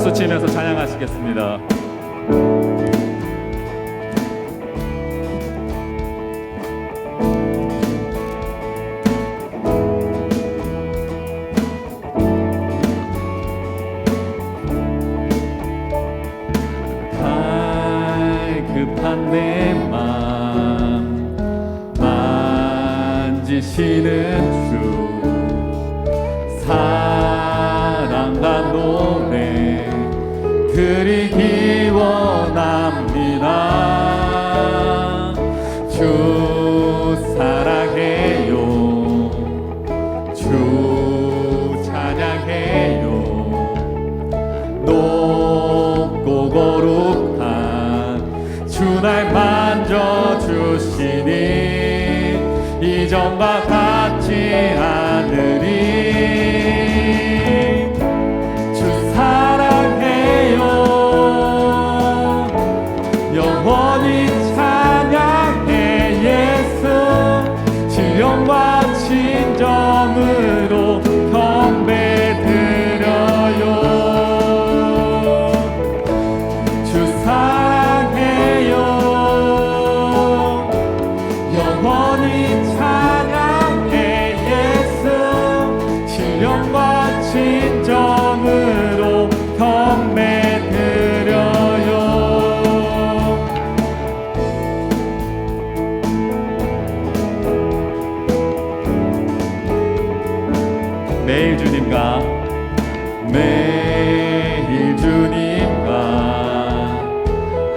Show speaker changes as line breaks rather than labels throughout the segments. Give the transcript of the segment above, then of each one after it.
박수 치면서 찬양하시겠습니다. 급한 내 맘 만지시는 주 사랑과 노래 드리기 원합니다. 주 사랑해요, 주 찬양해요. 높고 거룩한 주 날 만져주시니 이전과 같지 않으리. 주 사랑해요, 영원히 찬양해. 예수 신령과 진정으로 경배드려요. 주 사랑해요, 영원히 찬양해. 예수 신령과 진정으로 경배드려요. 매일 주님과 매일 주님과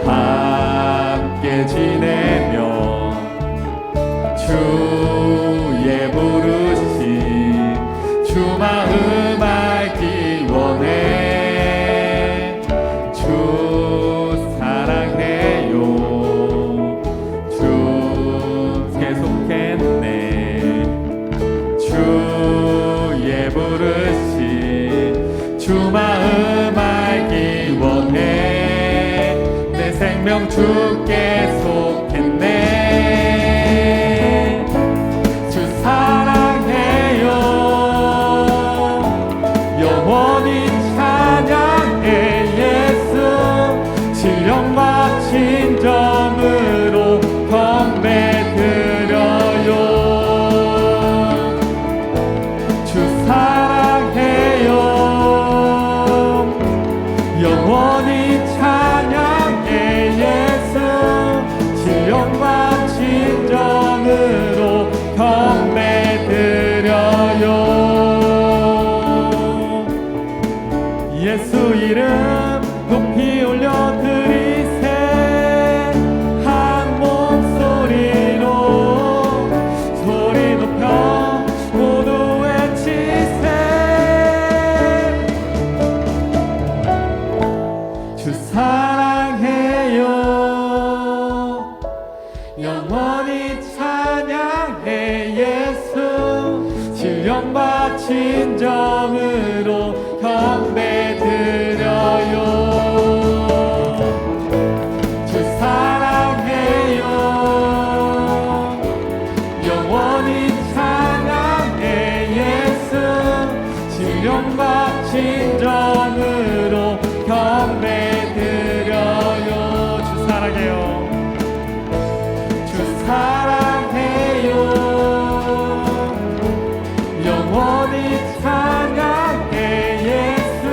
함께 지내며 주의 부르심 주 마음 알기 원해. 주 사랑해요, 주 계속했네. 주의 부르심 주 마음 알기 원해. 내 생명 주께 속했네. 주 사랑해요, 영원히 찬양해. 예수 신령과 진정으로 경배드려요. 주 사랑해요, 영원히 찬양해. 예수 신령과 진정으로 경배드려요. 예수 이름 높이 올려드리세. 한 목소리로 소리 높여 모두 외치세. 주 사랑해요, 영원히 찬양해. 예수 신령과 진정으로 경배드려요. 주 사랑해요, 영원히 찬양해. 예수 신령과 진정으로 경배드려요. 주 사랑해요, 주 사랑해요, 영원히 찬양해. 예수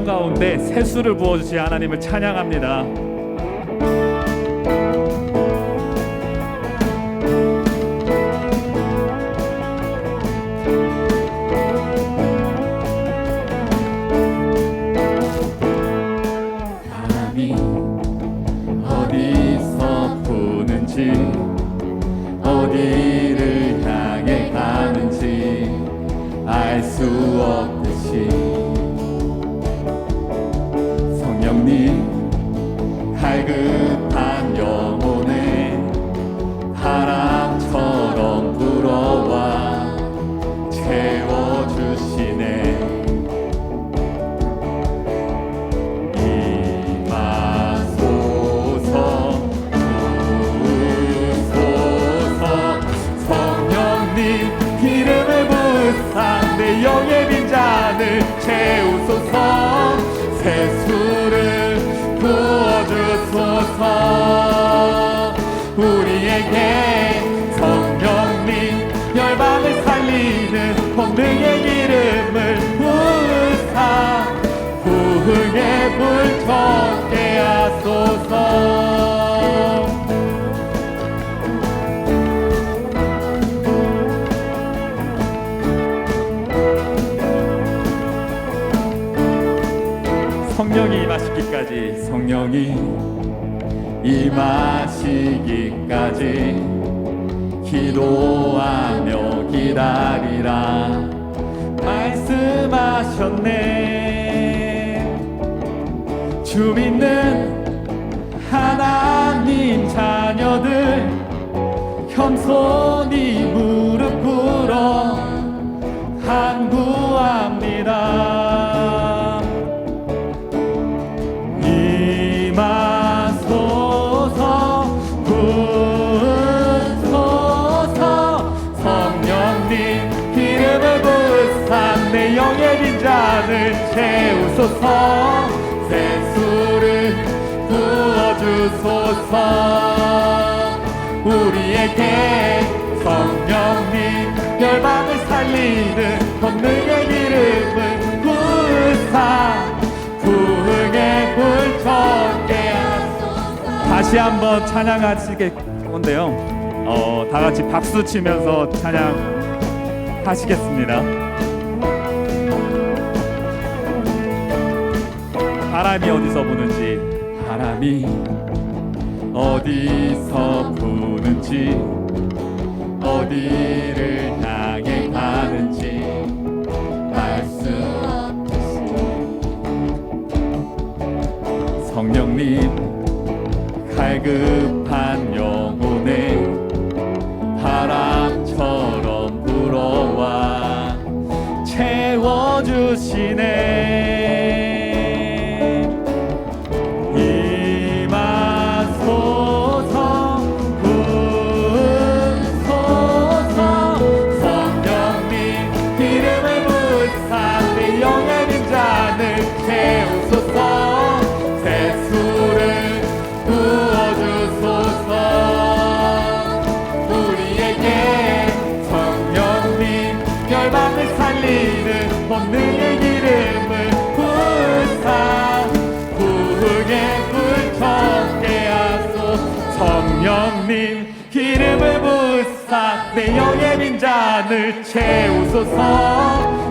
한가운데 새수를 부어주신 하나님을 찬양합니다. 바람이 어디서 부는지 어디를 향해 가는지 알 수 없듯이 성령님 갈급한 영혼에 바람처럼 불어와 채워주시네. 임하소서 부으소서 성령님 기름을 부으사 내 영의 빈잔을 채우소서 새수를 부어주소서. 우리에게 성령님 열방을 살리는 권능의 기름을 부으사 부흥의 불 켜게 하소서. 성령이 임하시기까지 성령이 임하시기까지 기도하며 기다리라 말씀하셨네. 주 믿는 하나님 자녀들 겸손히 무릎 꿇어 간구합니다. 임하소서 부으소서 성령님 기름을 부으사 내 영의 빈잔을 채우소서 새수를 부어주소서. 우리에게 성령님 열방을 살리는 권능의 기름을 부으사 부흥의 불 켜게 하소서. 다시 한번 찬양하시게 건데요. 다 같이 박수 치면서 찬양하시겠습니다. 바람이 어디서 부는지 바람이 어디서 부는지 어디를 향해 가는지 알 수 없듯이 성령님 갈급한 영혼에 바람처럼 불어와 채워주시네. 임하소서 부으소서 성령님 기름을 부으사 내 영의 빈잔을 채우소서 새수를 부어주소서. 우리에게 성령님 열방을 살리는 권능의 기름을 부으사 부흥의 불 켜게 하소서. 성령님 기름을 부으사 내 영의 빈잔을 채우소서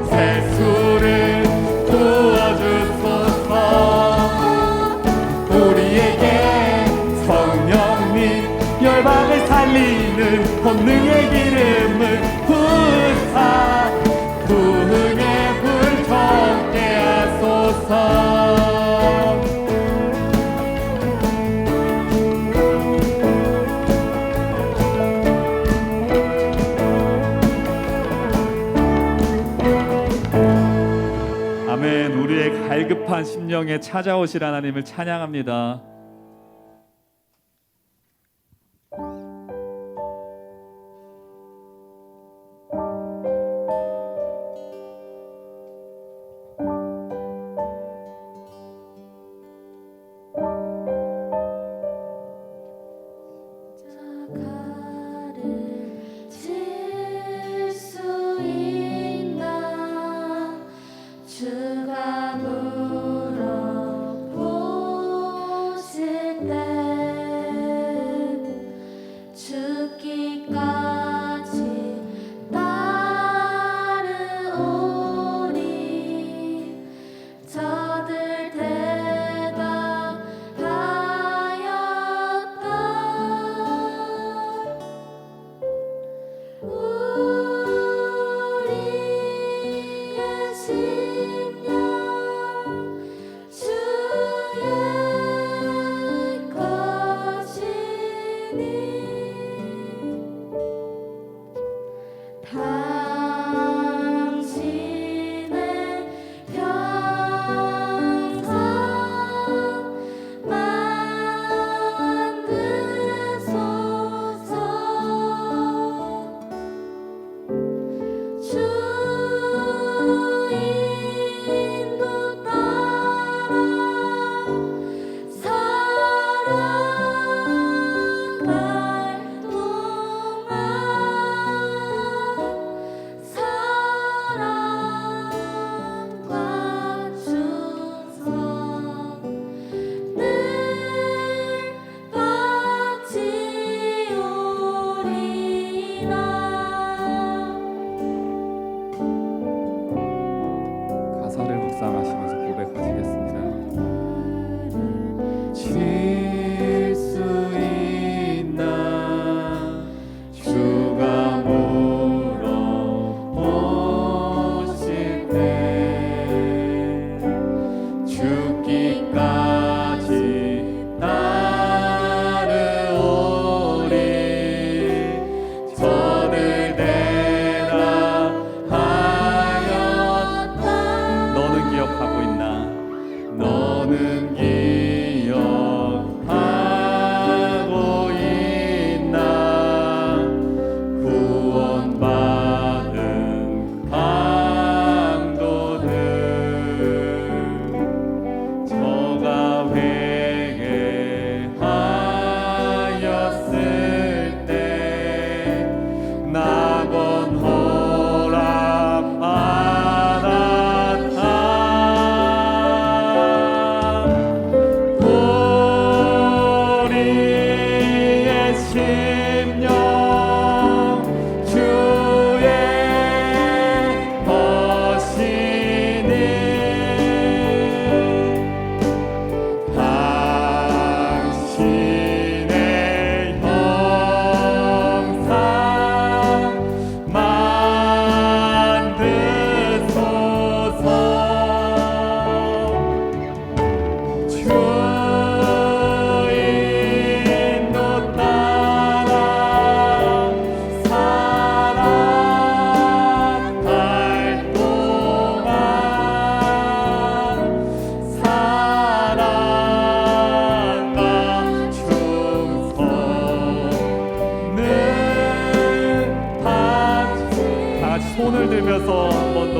새수를 부어주소서. 우리에게 성령님 열방을 살리는 권능의 기름을 부으사 부흥의 불 켜게 하소서. 아멘. 우리의 갈급한 심령에 찾아오실 하나님을 찬양합니다.
주가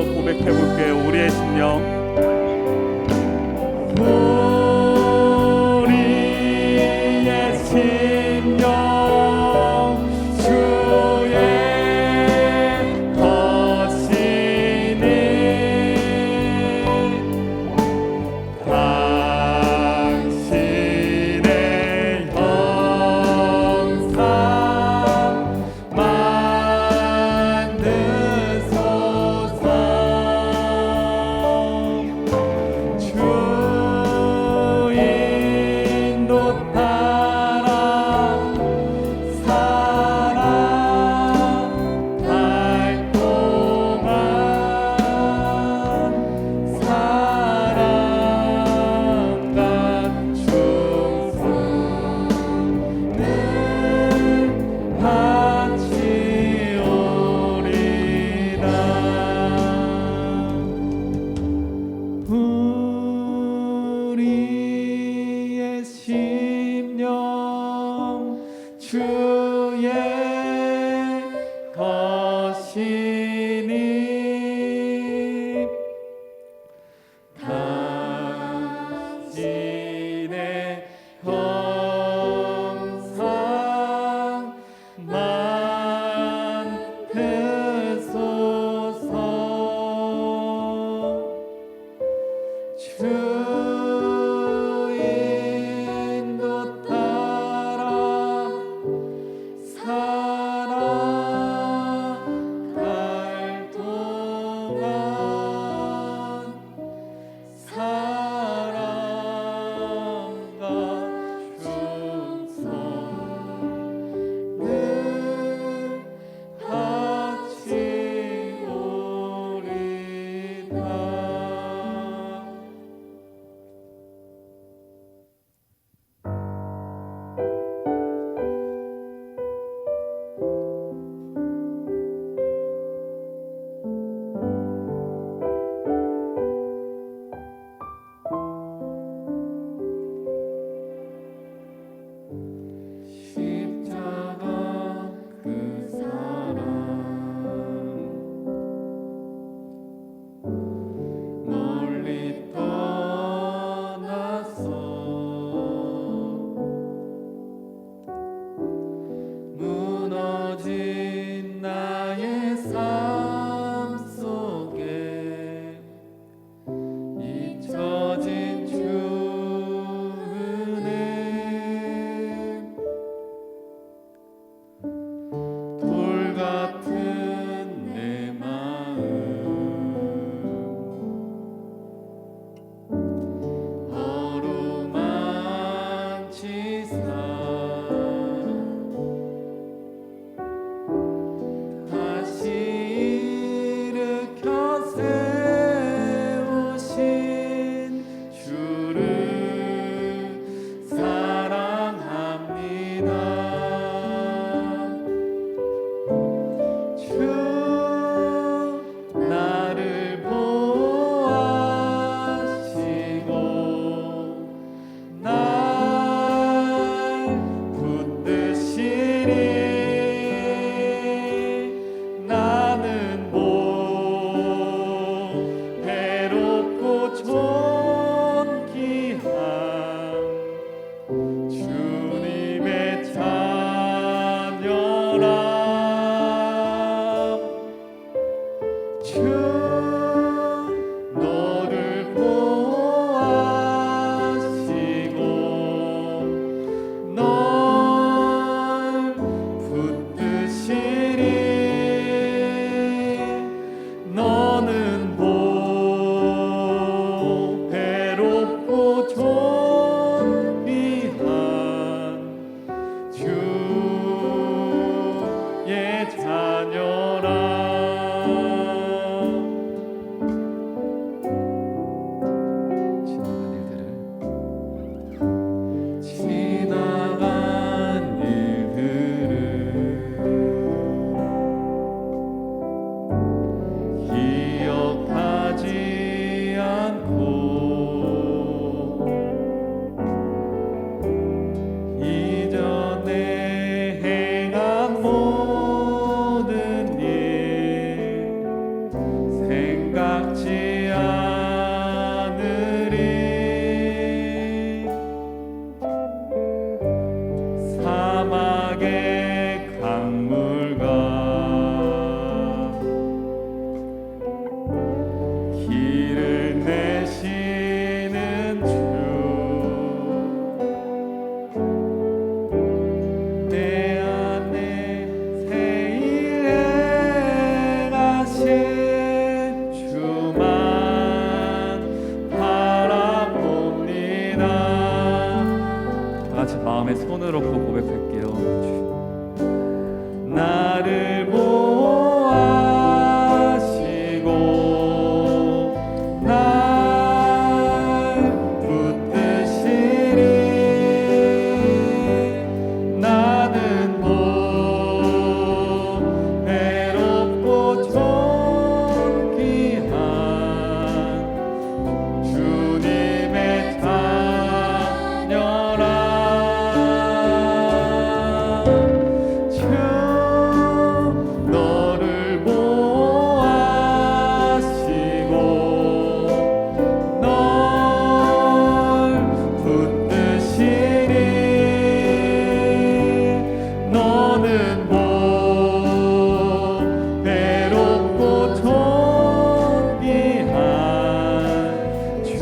한번 더 고백해 볼게요. 우리의 심령, 우리의 심령 주의 것이니 당신의 형상 만드소서. 주 인도 따라 살아갈 동안 사랑과 충성을 바치오리라. 우리의 심령 주의 것이니 당신의 형상 만드소서. 주 인도 따라 살아갈 동안 사랑과 충성을 바치오리다. 십자가 그 사랑 멀리 떠나서 무너진 나의 삶 속에 잊혀진 주 은혜 돌 같은 내 마음 어루만지사 다시 일으켜 세우신 주를 사랑합니다. 주 나를 보호하시고 날 붙드시리. 나는 괴롭고 존귀한 주님의 자녀라. 주 너를 보호하시고 널 붙드시리. 너는 괴롭고 존귀한 주의 자녀라. 지나간 일들을 기억하지 않고 이전에 낙의 강물과 길을 내시는 주, 내 안에 새 일 행하신 주만 바라봅니다. 다 같이 마음에 손을 얹고 고백할게요. 나를 보호하시고 날 붙드시니 나는 보배롭고 존귀한 주님의 자녀라. 주 너를 보호하시고 널 붙드시니 너는 보배롭고 존귀한 주의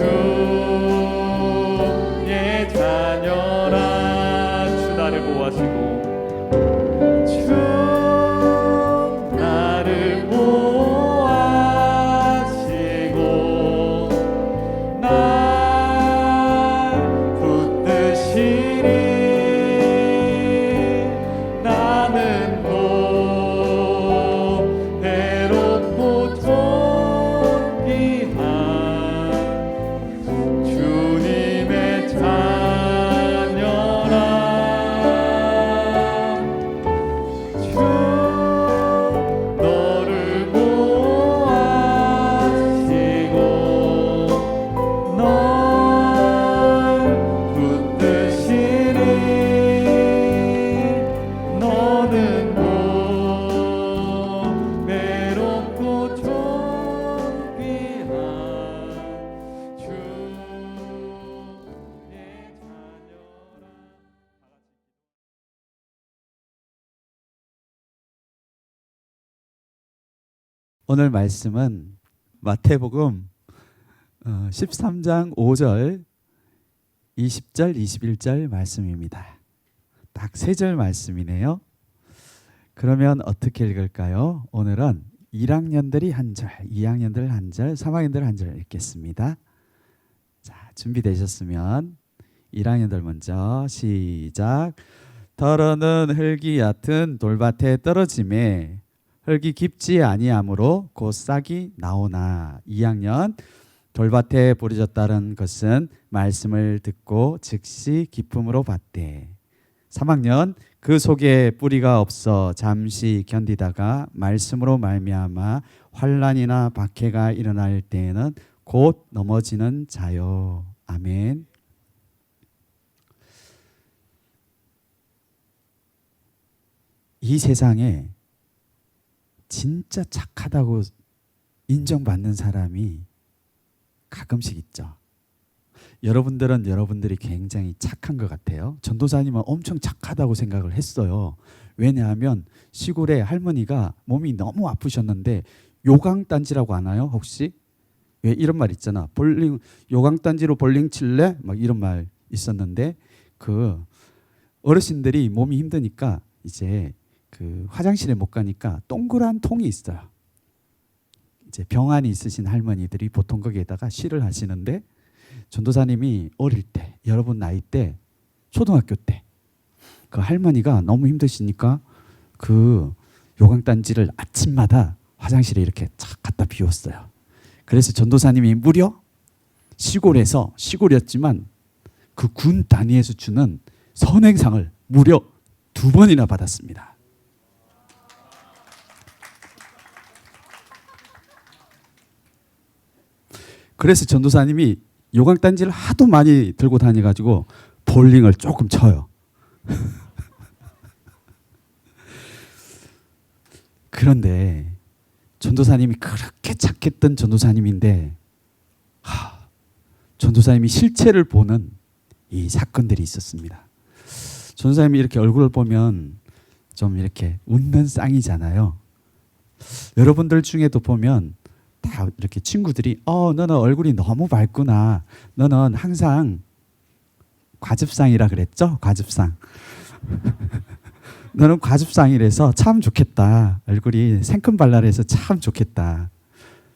자녀라. 주 나를 보호하시고 주 나를 보호하시고 날 붙드시니 나는 보배롭고 존귀한 주님의 자녀라. 주 너를 보호하시고 널 붙드시니 너는 보배롭고 존귀한 주의 자녀라.
오늘 말씀은 마태복음 13장 5절, 20절, 21절 말씀입니다. 딱 3절 말씀이네요. 그러면 어떻게 읽을까요? 오늘은 1학년들이 한 절, 2학년들 한 절, 3학년들 한 절 읽겠습니다. 자, 준비되셨으면 1학년들 먼저 시작. 더러는 흙이 얕은 돌밭에 떨어짐에 흙이 깊지 아니하므로 곧 싹이 나오나. 2학년 돌밭에 뿌려졌다는 것은 말씀을 듣고 즉시 기쁨으로 받되. 3학년 그 속에 뿌리가 없어 잠시 견디다가 말씀으로 말미암아 환난이나 박해가 일어날 때에는 곧 넘어지는 자요. 아멘. 이 세상에 진짜 착하다고 인정받는 사람이 가끔씩 있죠. 여러분들은 여러분들이 굉장히 착한 것 같아요. 전도사님은 엄청 착하다고 생각을 했어요. 왜냐하면 시골에 할머니가 몸이 너무 아프셨는데 요강단지라고 아나요? 혹시? 왜 이런 말 있잖아. 요강단지로 볼링 칠래? 막 이런 말 있었는데 그 어르신들이 몸이 힘드니까 이제 그 화장실에 못 가니까 동그란 통이 있어요. 이제 병환이 있으신 할머니들이 보통 거기에다가 쉬를 하시는데 전도사님이 어릴 때, 여러분 나이 때, 초등학교 때 그 할머니가 너무 힘드시니까 그 요강단지를 아침마다 화장실에 이렇게 착 갖다 비웠어요. 그래서 전도사님이 무려 시골에서, 시골이었지만 그 군 단위에서 주는 선행상을 무려 2번이나 받았습니다. 그래서 전도사님이 요강단지를 하도 많이 들고 다녀가지고 볼링을 조금 쳐요. 그런데 전도사님이 그렇게 착했던 전도사님인데 전도사님이 실체를 보는 이 사건들이 있었습니다. 전도사님이 이렇게 얼굴을 보면 좀 이렇게 웃는 쌍이잖아요. 여러분들 중에도 보면 다 이렇게 친구들이 너는 얼굴이 너무 밝구나. 너는 항상 과즙상이라 그랬죠? 과즙상. 너는 과즙상이라서 참 좋겠다. 얼굴이 생큼발랄해서 참 좋겠다.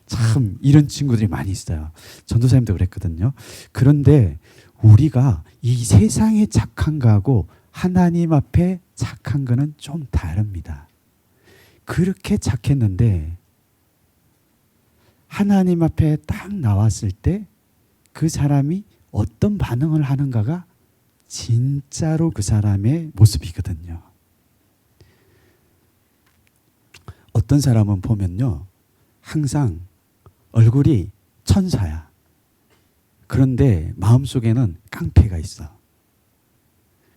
참 이런 친구들이 많이 있어요. 전도사님도 그랬거든요. 그런데 우리가 이 세상에 착한 거하고 하나님 앞에 착한 거는 좀 다릅니다. 그렇게 착했는데 하나님 앞에 딱 나왔을 때 그 사람이 어떤 반응을 하는가가 진짜로 그 사람의 모습이거든요. 어떤 사람은 보면요, 항상 얼굴이 천사야. 그런데 마음속에는 깡패가 있어.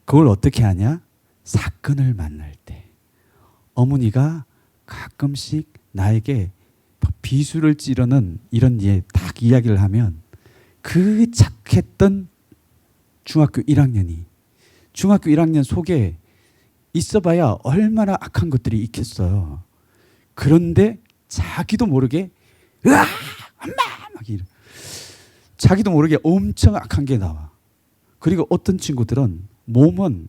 그걸 어떻게 하냐? 사건을 만날 때 어머니가 가끔씩 나에게 비수를 찌르는 이런 딱 이야기를 하면 그 착했던 중학교 1학년 속에 있어봐야 얼마나 악한 것들이 있겠어요. 그런데 자기도 모르게 으아! 엄마! 막 이래. 자기도 모르게 엄청 악한 게 나와. 그리고 어떤 친구들은 몸은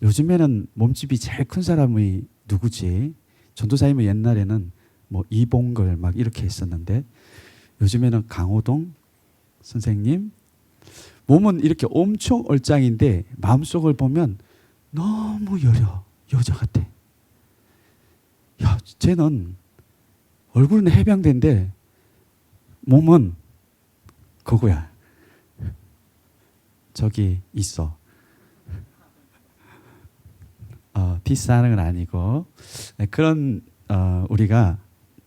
요즘에는 몸집이 제일 큰 사람이 누구지? 전도사님은 옛날에는 뭐 이봉걸 막 이렇게 했었는데 요즘에는 강호동 선생님 몸은 이렇게 엄청 얼짱인데 마음속을 보면 너무 여려 여자 같아. 야, 쟤는 얼굴은 해병대인데 몸은 그거야. 저기 있어. 디스하는 건 아니고 그런 우리가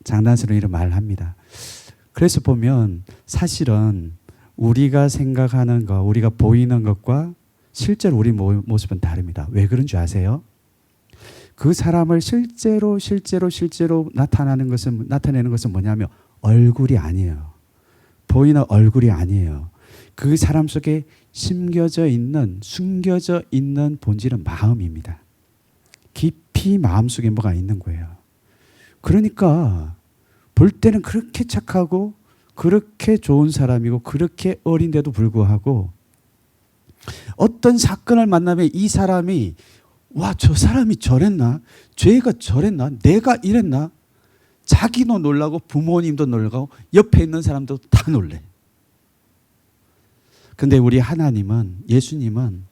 장난스러운 이런 말을 합니다. 그래서 보면 사실은 우리가 생각하는 것, 우리가 보이는 것과 실제로 우리 모습은 다릅니다. 왜 그런 줄 아세요? 그 사람을 실제로 나타내는 것은 뭐냐면 얼굴이 아니에요. 보이는 얼굴이 아니에요. 그 사람 속에 숨겨져 있는 본질은 마음입니다. 깊이 마음속에 뭐가 있는 거예요. 그러니까 볼 때는 그렇게 착하고 그렇게 좋은 사람이고 그렇게 어린데도 불구하고 어떤 사건을 만나면 이 사람이 와, 저 사람이 저랬나? 쟤가 저랬나? 내가 이랬나? 자기도 놀라고 부모님도 놀라고 옆에 있는 사람도 다 놀래. 근데 우리 하나님은, 예수님은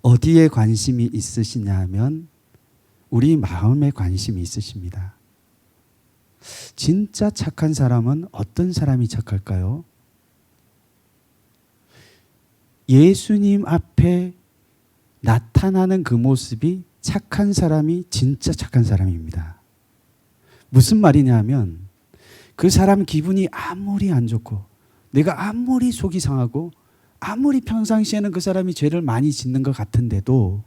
어디에 관심이 있으시냐 하면 우리 마음에 관심이 있으십니다. 진짜 착한 사람은 어떤 사람이 착할까요? 예수님 앞에 나타나는 그 모습이 착한 사람이 진짜 착한 사람입니다. 무슨 말이냐 하면 그 사람 기분이 아무리 안 좋고 내가 아무리 속이 상하고 아무리 평상시에는 그 사람이 죄를 많이 짓는 것 같은데도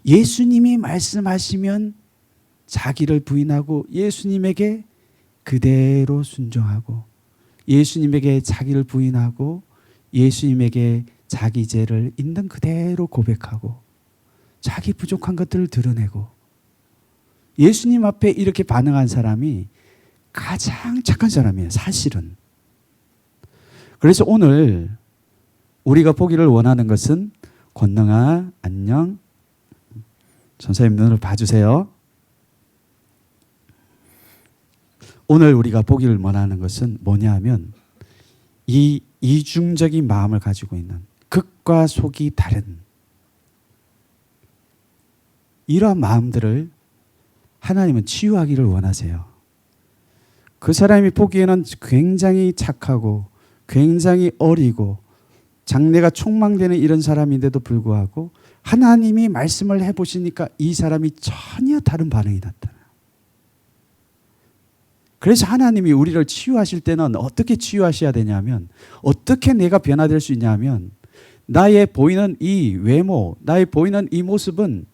예수님이 말씀하시면 자기를 부인하고 예수님에게 그대로 순종하고 예수님에게 자기를 부인하고 예수님에게 자기 죄를 있는 그대로 고백하고 자기 부족한 것들을 드러내고 예수님 앞에 이렇게 반응한 사람이 가장 착한 사람이에요, 사실은. 그래서 오늘 우리가 보기를 원하는 것은 권능아 안녕. 전사님 눈을 봐주세요. 오늘 우리가 보기를 원하는 것은 뭐냐 하면 이 이중적인 마음을 가지고 있는 극과 속이 다른 이러한 마음들을 하나님은 치유하기를 원하세요. 그 사람이 보기에는 굉장히 착하고 굉장히 어리고 장래가 촉망되는 이런 사람인데도 불구하고 하나님이 말씀을 해보시니까 이 사람이 전혀 다른 반응이 나타나요. 그래서 하나님이 우리를 치유하실 때는 어떻게 치유하셔야 되냐면 어떻게 내가 변화될 수 있냐면 나의 보이는 이 외모, 나의 보이는 이 모습은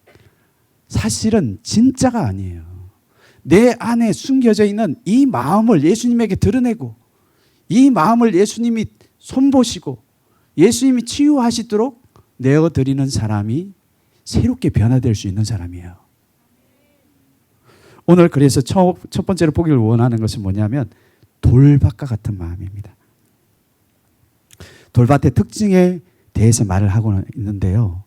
사실은 진짜가 아니에요. 내 안에 숨겨져 있는 이 마음을 예수님에게 드러내고 이 마음을 예수님이 손보시고 예수님이 치유하시도록 내어드리는 사람이 새롭게 변화될 수 있는 사람이에요. 오늘 그래서 첫 번째로 보기를 원하는 것은 뭐냐면 돌밭과 같은 마음입니다. 돌밭의 특징에 대해서 말을 하고 있는데요.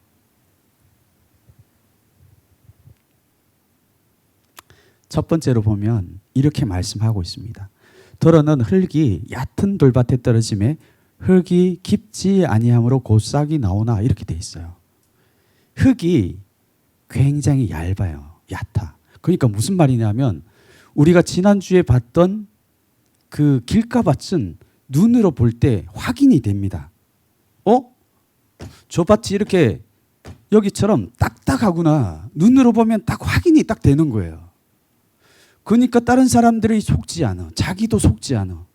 첫 번째로 보면 이렇게 말씀하고 있습니다. 더러는 흙이 얕은 돌밭에 떨어짐에 흙이 깊지 아니함으로 곧 싹이 나오나 이렇게 돼 있어요. 흙이 굉장히 얇아요. 얕아. 그러니까 무슨 말이냐면 우리가 지난주에 봤던 그 길가밭은 눈으로 볼 때 확인이 됩니다. 저 밭이 이렇게 여기처럼 딱딱하구나. 눈으로 보면 딱 확인이 딱 되는 거예요. 그러니까 다른 사람들이 속지 않아. 자기도 속지 않아.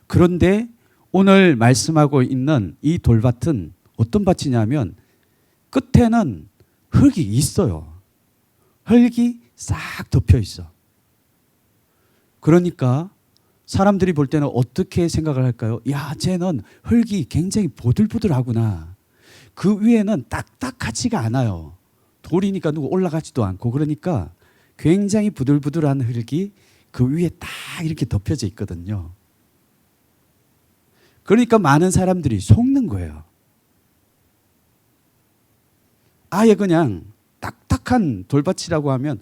그런데 오늘 말씀하고 있는 이 돌밭은 어떤 밭이냐면 끝에는 흙이 있어요. 흙이 싹 덮여 있어. 그러니까 사람들이 볼 때는 어떻게 생각을 할까요? 야, 쟤는 흙이 굉장히 보들보들하구나. 그 위에는 딱딱하지가 않아요. 돌이니까 누구 올라가지도 않고. 그러니까 굉장히 부들부들한 흙이 그 위에 딱 이렇게 덮여져 있거든요. 그러니까 많은 사람들이 속는 거예요. 아예 그냥 딱딱한 돌밭이라고 하면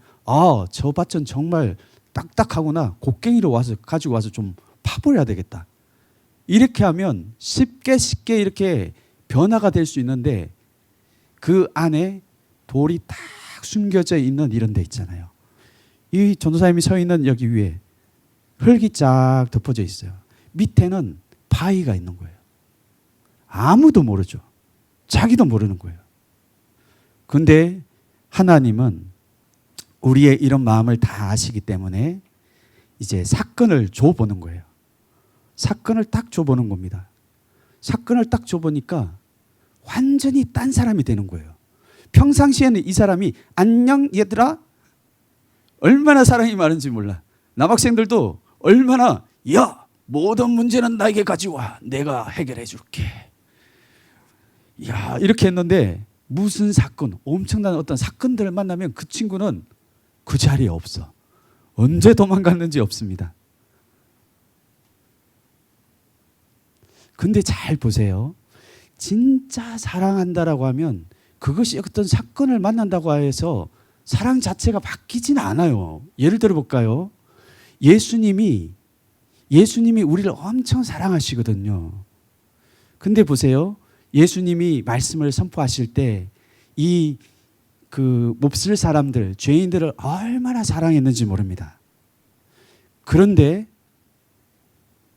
저 밭은 정말 딱딱하구나. 곡괭이로 가지고 와서 좀 파버려야 되겠다. 이렇게 하면 쉽게 이렇게 변화가 될 수 있는데 그 안에 돌이 딱 숨겨져 있는 이런 데 있잖아요. 이 전도사님이 서 있는 여기 위에 흙이 쫙 덮어져 있어요. 밑에는 바위가 있는 거예요. 아무도 모르죠. 자기도 모르는 거예요. 근데 하나님은 우리의 이런 마음을 다 아시기 때문에 이제 사건을 줘보는 거예요. 사건을 딱 줘보는 겁니다. 사건을 딱 줘보니까 완전히 딴 사람이 되는 거예요. 평상시에는 이 사람이 안녕 얘들아 얼마나 사랑이 많은지 몰라. 남학생들도 얼마나 야 모든 문제는 나에게 가져와 내가 해결해 줄게. 야 이렇게 했는데 무슨 사건 엄청난 어떤 사건들을 만나면 그 친구는 그 자리에 없어. 언제 도망갔는지 없습니다. 근데 잘 보세요. 진짜 사랑한다라고 하면 그것이 어떤 사건을 만난다고 해서 사랑 자체가 바뀌지는 않아요. 예를 들어 볼까요? 예수님이 우리를 엄청 사랑하시거든요. 근데 보세요. 예수님이 말씀을 선포하실 때 이 그 몹쓸 사람들, 죄인들을 얼마나 사랑했는지 모릅니다. 그런데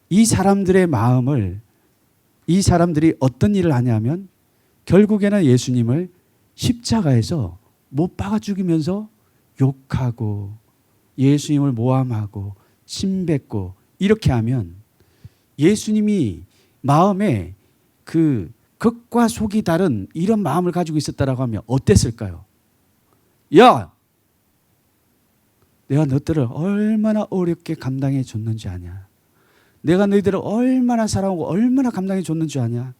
이 사람들의 마음을 이 사람들이 어떤 일을 하냐면 결국에는 예수님을 십자가에서 못 박아 죽이면서 욕하고 예수님을 모함하고 침뱉고 이렇게 하면 예수님이 마음에 그 겉과 속이 다른 이런 마음을 가지고 있었다라고 하면 어땠을까요? 야! 내가 너희들을 얼마나 어렵게 감당해 줬는지 아냐? 내가 너희들을 얼마나 사랑하고 얼마나 감당해 줬는지 아냐?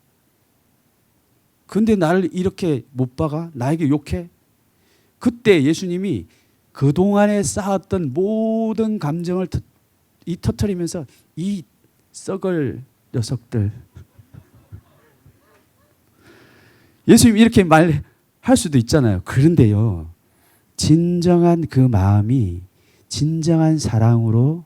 근데 나를 이렇게 못 박아? 나에게 욕해? 그때 예수님이 그동안에 쌓았던 모든 감정을 터뜨리면서 이 썩을 녀석들 예수님이 이렇게 말할 수도 있잖아요. 그런데요. 진정한 그 마음이 진정한 사랑으로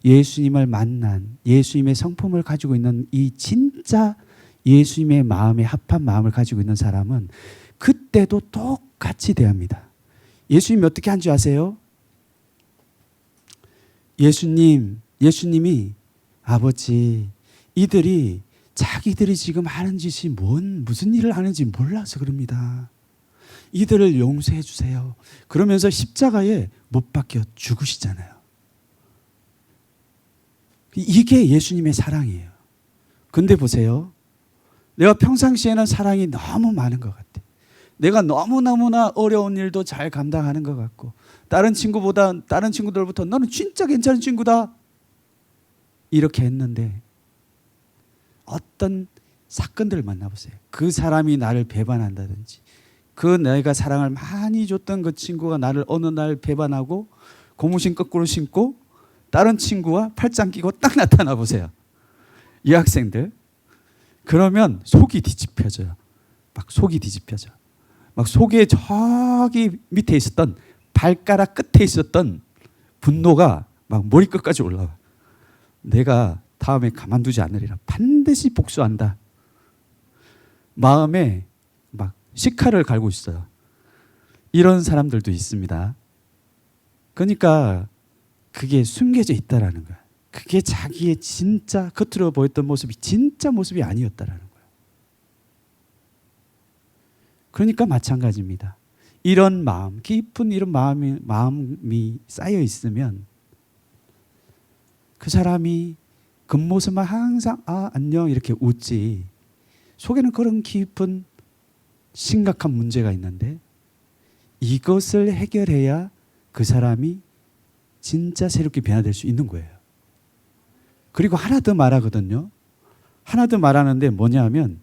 예수님을 만난 예수님의 성품을 가지고 있는 이 진짜 예수님의 마음에 합한 마음을 가지고 있는 사람은 그때도 똑같이 대합니다. 예수님이 어떻게 한 줄 아세요? 예수님이 아버지 이들이 자기들이 지금 하는 짓이 무슨 일을 하는지 몰라서 그럽니다. 이들을 용서해 주세요. 그러면서 십자가에 못 박혀 죽으시잖아요. 이게 예수님의 사랑이에요. 근데 보세요. 내가 평상시에는 사랑이 너무 많은 것 같아. 내가 너무너무나 어려운 일도 잘 감당하는 것 같고 다른 친구들부터 너는 진짜 괜찮은 친구다. 이렇게 했는데 어떤 사건들을 만나보세요. 그 사람이 나를 배반한다든지 그 내가 사랑을 많이 줬던 그 친구가 나를 어느 날 배반하고 고무신 거꾸로 신고 다른 친구와 팔짱 끼고 딱 나타나 보세요. 이 학생들. 그러면 속이 뒤집혀져요. 막 속이 뒤집혀져. 막 속에 저기 밑에 있었던 발가락 끝에 있었던 분노가 막 머리끝까지 올라와. 내가 다음에 가만두지 않으리라. 반드시 복수한다. 마음에 막 식칼을 갈고 있어요. 이런 사람들도 있습니다. 그러니까 그게 숨겨져 있다라는 거야. 그게 자기의 진짜 겉으로 보였던 모습이 진짜 모습이 아니었다라는 거야. 그러니까 마찬가지입니다. 이런 마음, 깊은 이런 마음이 쌓여 있으면 그 사람이 겉모습만 항상 안녕 이렇게 웃지 속에는 그런 깊은 심각한 문제가 있는데 이것을 해결해야 그 사람이 진짜 새롭게 변화될 수 있는 거예요. 그리고 하나 더 말하거든요. 하나 더 말하는데 뭐냐 하면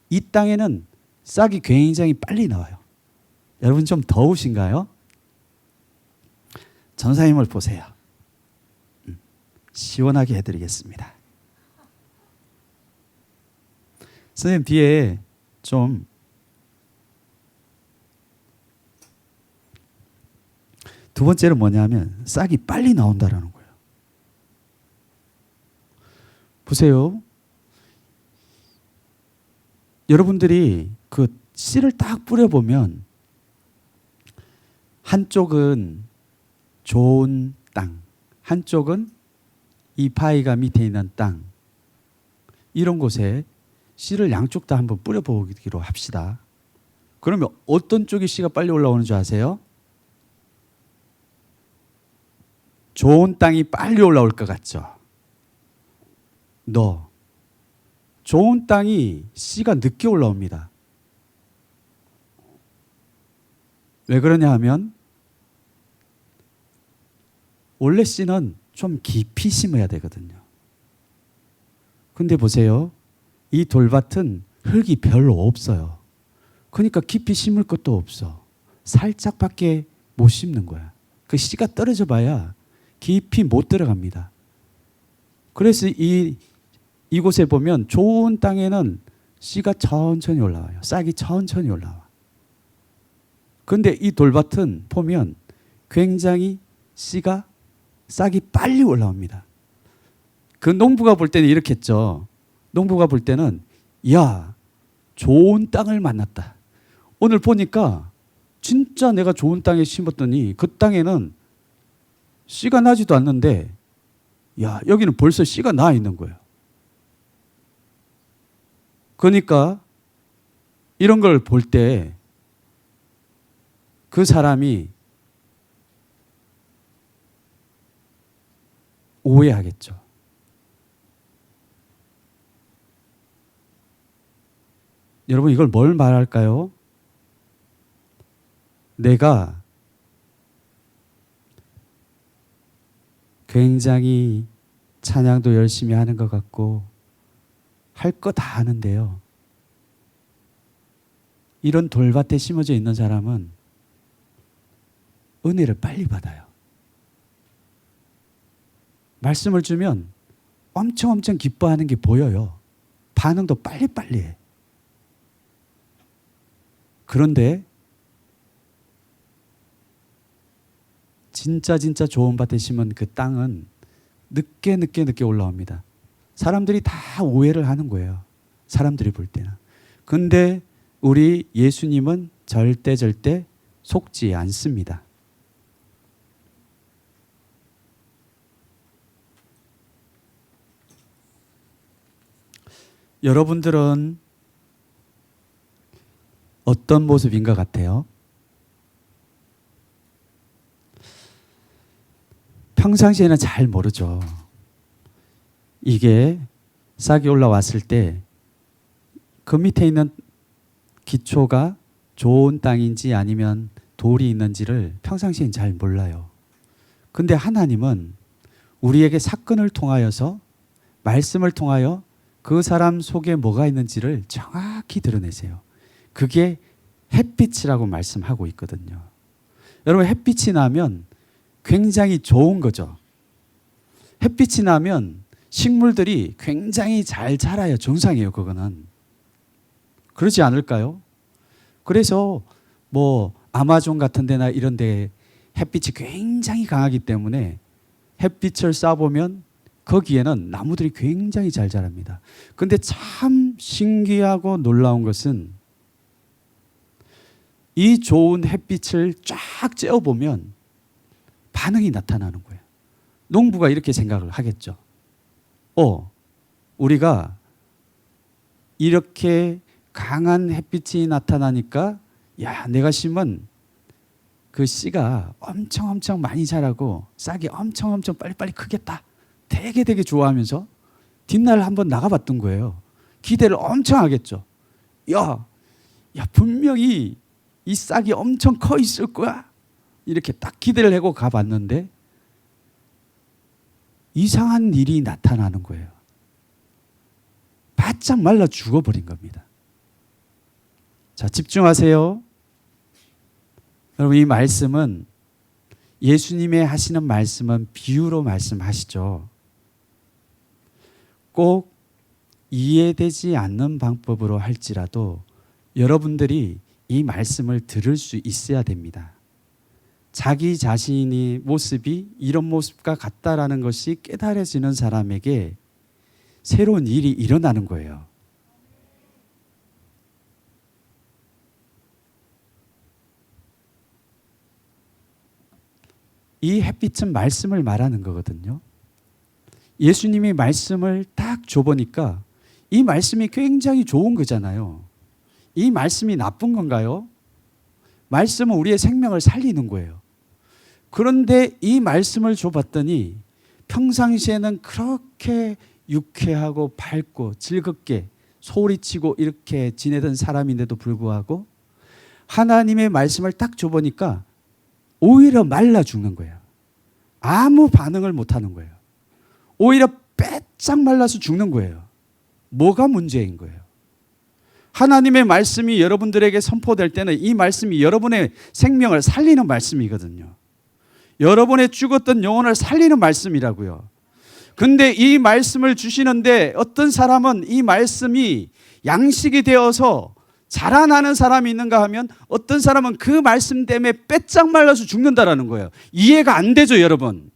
이 땅에는 싹이 굉장히 빨리 나와요. 여러분 좀 더우신가요? 전사님을 보세요. 시원하게 해드리겠습니다. 선생님 뒤에 좀 두 번째는 뭐냐면 싹이 빨리 나온다라는 거예요. 보세요. 여러분들이 그 씨를 딱 뿌려보면 한쪽은 좋은 땅, 한쪽은 이 파이가 밑에 있는 땅, 이런 곳에 씨를 양쪽 다 한번 뿌려보기로 합시다. 그러면 어떤 쪽이 씨가 빨리 올라오는 줄 아세요? 좋은 땅이 빨리 올라올 것 같죠? 좋은 땅이 씨가 늦게 올라옵니다. 왜 그러냐 하면 원래 씨는 좀 깊이 심어야 되거든요. 근데 보세요. 이 돌밭은 흙이 별로 없어요. 그러니까 깊이 심을 것도 없어. 살짝밖에 못 심는 거야. 그 씨가 떨어져 봐야 깊이 못 들어갑니다. 그래서 이곳에 보면 좋은 땅에는 씨가 천천히 올라와요. 싹이 천천히 올라와. 그런데 이 돌밭은 보면 굉장히 싹이 빨리 올라옵니다. 그 농부가 볼 때는 이렇게 했죠. 농부가 볼 때는 야, 좋은 땅을 만났다. 오늘 보니까 진짜 내가 좋은 땅에 심었더니 그 땅에는 씨가 나지도 않는데 야, 여기는 벌써 씨가 나 있는 거예요. 그러니까 이런 걸 볼 때 그 사람이 오해하겠죠. 여러분 이걸 뭘 말할까요? 내가 굉장히 찬양도 열심히 하는 것 같고 할 거 다 하는데요. 이런 돌밭에 심어져 있는 사람은 은혜를 빨리 받아요. 말씀을 주면 엄청 기뻐하는 게 보여요. 반응도 빨리빨리 해. 그런데 진짜 좋은 밭에 심은 그 땅은 늦게 올라옵니다. 사람들이 다 오해를 하는 거예요. 사람들이 볼 때는. 근데 우리 예수님은 절대 속지 않습니다. 여러분들은 어떤 모습인 것 같아요? 평상시에는 잘 모르죠. 이게 싹이 올라왔을 때 그 밑에 있는 기초가 좋은 땅인지 아니면 돌이 있는지를 평상시엔 잘 몰라요. 근데 하나님은 우리에게 사건을 통하여서 말씀을 통하여 그 사람 속에 뭐가 있는지를 정확히 드러내세요. 그게 햇빛이라고 말씀하고 있거든요. 여러분, 햇빛이 나면 굉장히 좋은 거죠. 햇빛이 나면 식물들이 굉장히 잘 자라요. 정상이에요, 그거는. 그러지 않을까요? 그래서 뭐 아마존 같은 데나 이런 데 햇빛이 굉장히 강하기 때문에 햇빛을 쏴보면 거기에는 나무들이 굉장히 잘 자랍니다. 근데 참 신기하고 놀라운 것은 이 좋은 햇빛을 쫙 쬐어보면 반응이 나타나는 거예요. 농부가 이렇게 생각을 하겠죠. 우리가 이렇게 강한 햇빛이 나타나니까 야, 내가 심은 그 씨가 엄청 많이 자라고 싹이 엄청 빨리빨리 크겠다. 되게 좋아하면서 뒷날 한번 나가봤던 거예요. 기대를 엄청 하겠죠. 야, 분명히 이 싹이 엄청 커 있을 거야. 이렇게 딱 기대를 하고 가봤는데 이상한 일이 나타나는 거예요. 바짝 말라 죽어버린 겁니다. 자, 집중하세요. 여러분, 이 말씀은 예수님의 하시는 말씀은 비유로 말씀하시죠. 꼭 이해되지 않는 방법으로 할지라도 여러분들이 이 말씀을 들을 수 있어야 됩니다. 자기 자신의 모습이 이런 모습과 같다라는 것이 깨달아지는 사람에게 새로운 일이 일어나는 거예요. 이 햇빛은 말씀을 말하는 거거든요. 예수님이 말씀을 딱 줘보니까 이 말씀이 굉장히 좋은 거잖아요. 이 말씀이 나쁜 건가요? 말씀은 우리의 생명을 살리는 거예요. 그런데 이 말씀을 줘봤더니 평상시에는 그렇게 유쾌하고 밝고 즐겁게 소리치고 이렇게 지내던 사람인데도 불구하고 하나님의 말씀을 딱 줘보니까 오히려 말라 죽는 거예요. 아무 반응을 못하는 거예요. 오히려 빼짝 말라서 죽는 거예요. 뭐가 문제인 거예요? 하나님의 말씀이 여러분들에게 선포될 때는 이 말씀이 여러분의 생명을 살리는 말씀이거든요. 여러분의 죽었던 영혼을 살리는 말씀이라고요. 근데 이 말씀을 주시는데 어떤 사람은 이 말씀이 양식이 되어서 자라나는 사람이 있는가 하면 어떤 사람은 그 말씀 때문에 빼짝 말라서 죽는다라는 거예요. 이해가 안 되죠, 여러분.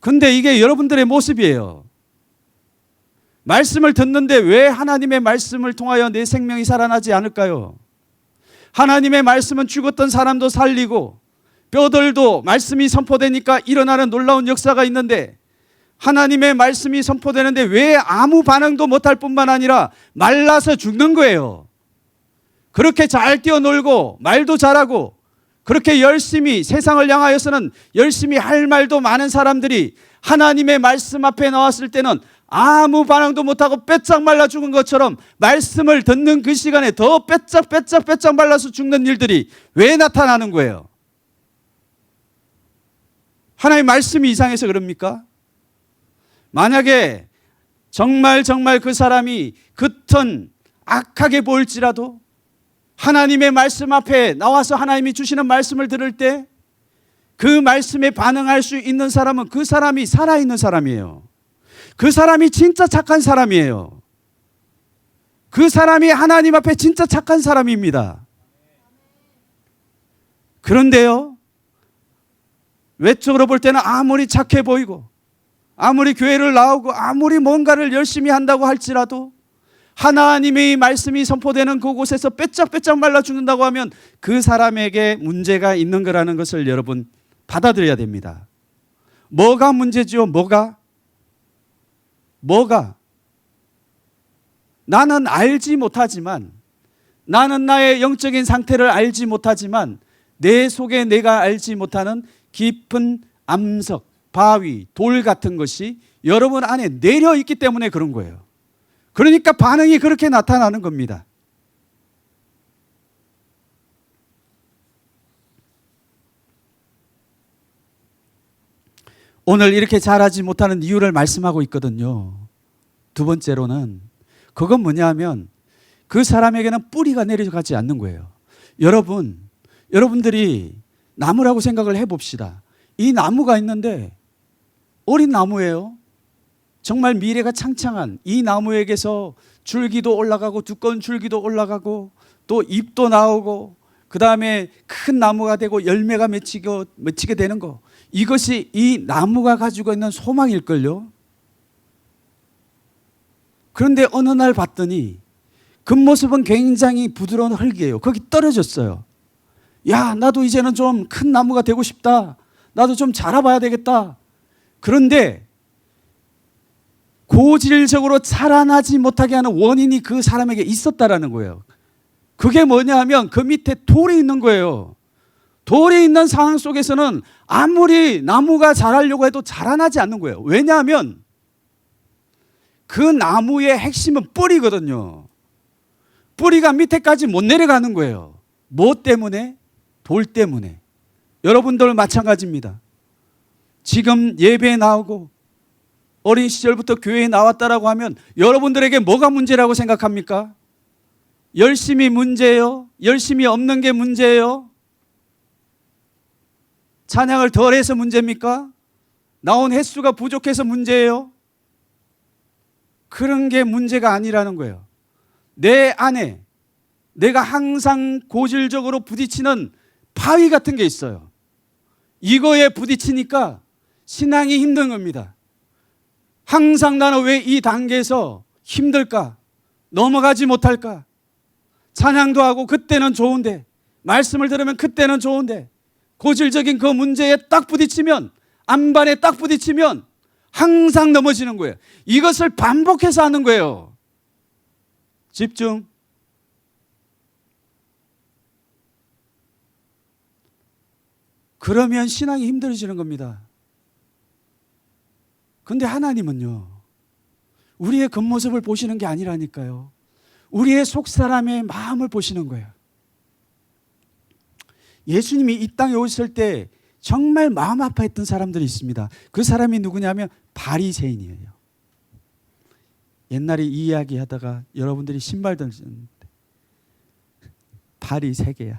근데 이게 여러분들의 모습이에요. 말씀을 듣는데 왜 하나님의 말씀을 통하여 내 생명이 살아나지 않을까요? 하나님의 말씀은 죽었던 사람도 살리고 뼈들도 말씀이 선포되니까 일어나는 놀라운 역사가 있는데 하나님의 말씀이 선포되는데 왜 아무 반응도 못할 뿐만 아니라 말라서 죽는 거예요. 그렇게 잘 뛰어놀고 말도 잘하고 그렇게 열심히 세상을 향하여서는 열심히 할 말도 많은 사람들이 하나님의 말씀 앞에 나왔을 때는 아무 반응도 못하고 빼짝 말라 죽은 것처럼 말씀을 듣는 그 시간에 더 빼짝 말라서 죽는 일들이 왜 나타나는 거예요? 하나님의 말씀이 이상해서 그럽니까? 만약에 정말 그 사람이 겉은 악하게 보일지라도 하나님의 말씀 앞에 나와서 하나님이 주시는 말씀을 들을 때 그 말씀에 반응할 수 있는 사람은 그 사람이 살아있는 사람이에요. 그 사람이 진짜 착한 사람이에요. 그 사람이 하나님 앞에 진짜 착한 사람입니다. 그런데요, 외적으로 볼 때는 아무리 착해 보이고 아무리 교회를 나오고 아무리 뭔가를 열심히 한다고 할지라도 하나님의 말씀이 선포되는 그곳에서 빼짝 말라 죽는다고 하면 그 사람에게 문제가 있는 거라는 것을 여러분 받아들여야 됩니다. 뭐가 문제지요? 뭐가? 나는 알지 못하지만, 나는 나의 영적인 상태를 알지 못하지만 내 속에 내가 알지 못하는 깊은 암석, 바위, 돌 같은 것이 여러분 안에 내려 있기 때문에 그런 거예요. 그러니까 반응이 그렇게 나타나는 겁니다. 오늘 이렇게 자라지 못하는 이유를 말씀하고 있거든요. 두 번째로는 그건 뭐냐 하면 그 사람에게는 뿌리가 내려가지 않는 거예요. 여러분들이 나무라고 생각을 해봅시다. 이 나무가 있는데 어린 나무예요. 정말 미래가 창창한 이 나무에게서 줄기도 올라가고 두꺼운 줄기도 올라가고 또 잎도 나오고 그 다음에 큰 나무가 되고 열매가 맺히게 되는 거, 이것이 이 나무가 가지고 있는 소망일걸요. 그런데 어느 날 봤더니 겉모습은 굉장히 부드러운 흙이에요. 거기 떨어졌어요. 야, 나도 이제는 좀 큰 나무가 되고 싶다. 나도 좀 자라봐야 되겠다. 그런데 고질적으로 자라나지 못하게 하는 원인이 그 사람에게 있었다라는 거예요. 그게 뭐냐 하면 그 밑에 돌이 있는 거예요. 돌이 있는 상황 속에서는 아무리 나무가 자라려고 해도 자라나지 않는 거예요. 왜냐하면 그 나무의 핵심은 뿌리거든요. 뿌리가 밑에까지 못 내려가는 거예요. 뭐 때문에? 돌 때문에. 여러분들 마찬가지입니다. 지금 예배에 나오고 어린 시절부터 교회에 나왔다라고 하면 여러분들에게 뭐가 문제라고 생각합니까? 열심히 문제예요? 열심히 없는 게 문제예요? 찬양을 덜 해서 문제입니까? 나온 횟수가 부족해서 문제예요? 그런 게 문제가 아니라는 거예요. 내 안에 내가 항상 고질적으로 부딪히는 바위 같은 게 있어요. 이거에 부딪히니까 신앙이 힘든 겁니다. 항상 나는 왜 이 단계에서 힘들까? 넘어가지 못할까? 찬양도 하고 그때는 좋은데, 말씀을 들으면 그때는 좋은데, 고질적인 그 문제에 딱 부딪히면, 안반에 딱 부딪히면 항상 넘어지는 거예요. 이것을 반복해서 하는 거예요. 집중. 그러면 신앙이 힘들어지는 겁니다. 근데 하나님은요, 우리의 겉모습을 보시는 게 아니라니까요. 우리의 속사람의 마음을 보시는 거예요. 예수님이 이 땅에 오셨을 때 정말 마음 아파했던 사람들이 있습니다. 그 사람이 누구냐면 바리새인이에요. 옛날에 이 이야기 하다가 여러분들이 신발 던졌는데 발이 3개야.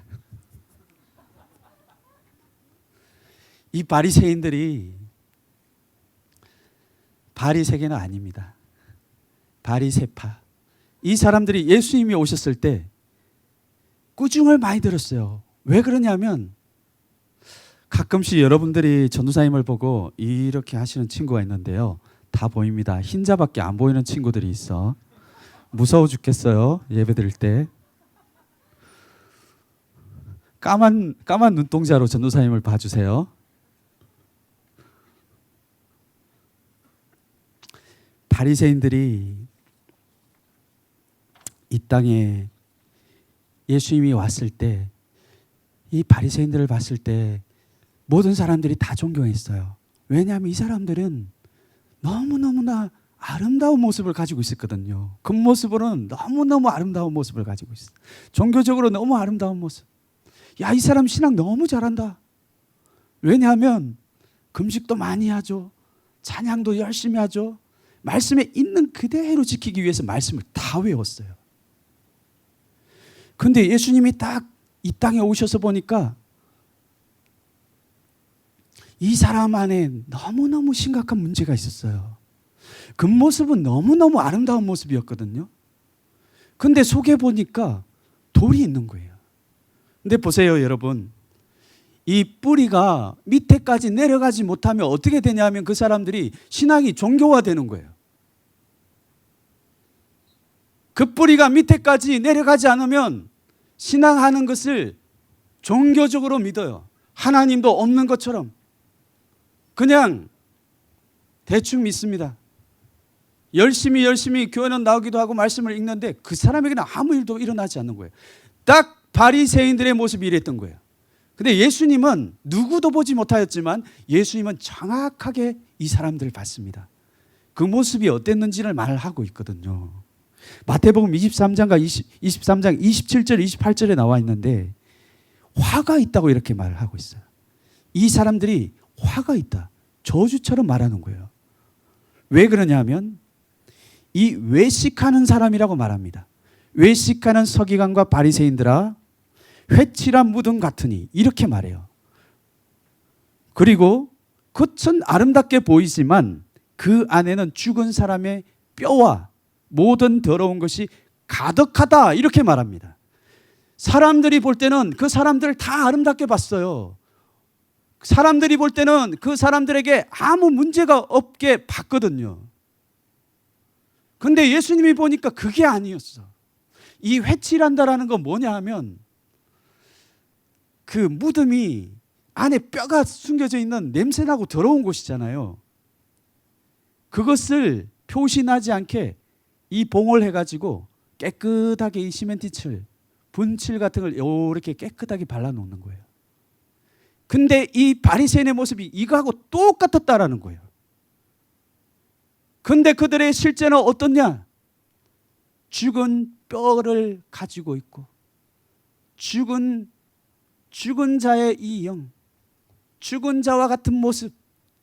이 바리새인들이 발이 3개는 아닙니다. 바리새파. 이 사람들이 예수님이 오셨을 때 꾸중을 많이 들었어요. 왜 그러냐면 가끔씩 여러분들이 전도사님을 보고 이렇게 하시는 친구가 있는데요. 다 보입니다. 흰자밖에 안 보이는 친구들이 있어. 무서워 죽겠어요. 예배 드릴 때. 까만 눈동자로 전도사님을 봐주세요. 바리새인들이 이 땅에 예수님이 왔을 때 이 바리새인들을 봤을 때 모든 사람들이 다 존경했어요. 왜냐하면 이 사람들은 너무너무나 아름다운 모습을 가지고 있었거든요. 겉모습으로는 너무너무 아름다운 모습을 가지고 있어요. 종교적으로 너무 아름다운 모습. 야, 이 사람 신앙 너무 잘한다. 왜냐하면 금식도 많이 하죠. 찬양도 열심히 하죠. 말씀에 있는 그대로 지키기 위해서 말씀을 다 외웠어요. 근데 예수님이 딱 이 땅에 오셔서 보니까 이 사람 안에 너무너무 심각한 문제가 있었어요. 겉모습은 너무너무 아름다운 모습이었거든요. 근데 속에 보니까 돌이 있는 거예요. 근데 보세요, 여러분. 이 뿌리가 밑에까지 내려가지 못하면 어떻게 되냐면 그 사람들이 신앙이 종교화되는 거예요. 그 뿌리가 밑에까지 내려가지 않으면 신앙하는 것을 종교적으로 믿어요. 하나님도 없는 것처럼 그냥 대충 믿습니다. 열심히 교회는 나오기도 하고 말씀을 읽는데 그 사람에게는 아무 일도 일어나지 않는 거예요. 딱 바리새인들의 모습이 이랬던 거예요. 근데 예수님은 누구도 보지 못하였지만 예수님은 정확하게 이 사람들을 봤습니다. 그 모습이 어땠는지를 말하고 있거든요. 마태복음 23장 27절 28절에 나와 있는데 화가 있다고 이렇게 말을 하고 있어요. 이 사람들이 화가 있다. 저주처럼 말하는 거예요. 왜 그러냐면 이 외식하는 사람이라고 말합니다. 외식하는 서기관과 바리새인들아 회칠한 무덤 같으니 이렇게 말해요. 그리고 겉은 아름답게 보이지만 그 안에는 죽은 사람의 뼈와 모든 더러운 것이 가득하다 이렇게 말합니다. 사람들이 볼 때는 그 사람들을 다 아름답게 봤어요. 사람들이 볼 때는 그 사람들에게 아무 문제가 없게 봤거든요. 근데 예수님이 보니까 그게 아니었어. 이 회칠한다라는 건 뭐냐 하면 그 무덤이 안에 뼈가 숨겨져 있는 냄새나고 더러운 곳이잖아요. 그것을 표시나지 않게 이 봉을 해가지고 깨끗하게 이 시멘트칠, 분칠 같은 걸 이렇게 깨끗하게 발라놓는 거예요. 근데 이 바리새인의 모습이 이거하고 똑같았다라는 거예요. 근데 그들의 실제는 어떻냐? 죽은 뼈를 가지고 있고 죽은 자의 이 영, 죽은 자와 같은 모습,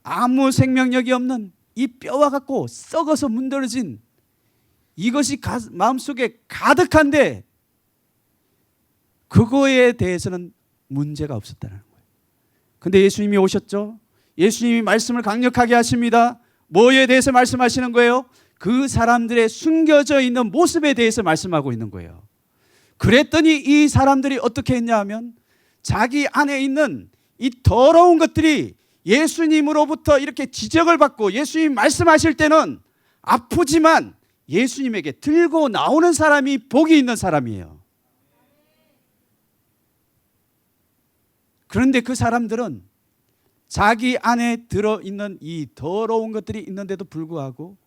아무 생명력이 없는 이 뼈와 같고 썩어서 문드러진 이것이 마음속에 가득한데 그거에 대해서는 문제가 없었다는 거예요. 근데 예수님이 오셨죠? 예수님이 말씀을 강력하게 하십니다. 뭐에 대해서 말씀하시는 거예요? 그 사람들의 숨겨져 있는 모습에 대해서 말씀하고 있는 거예요. 그랬더니 이 사람들이 어떻게 했냐 하면 자기 안에 있는 이 더러운 것들이 예수님으로부터 이렇게 지적을 받고 예수님 말씀하실 때는 아프지만 예수님에게 들고 나오는 사람이 복이 있는 사람이에요. 그런데 그 사람들은 자기 안에 들어있는 이 더러운 것들이 있는데도 불구하고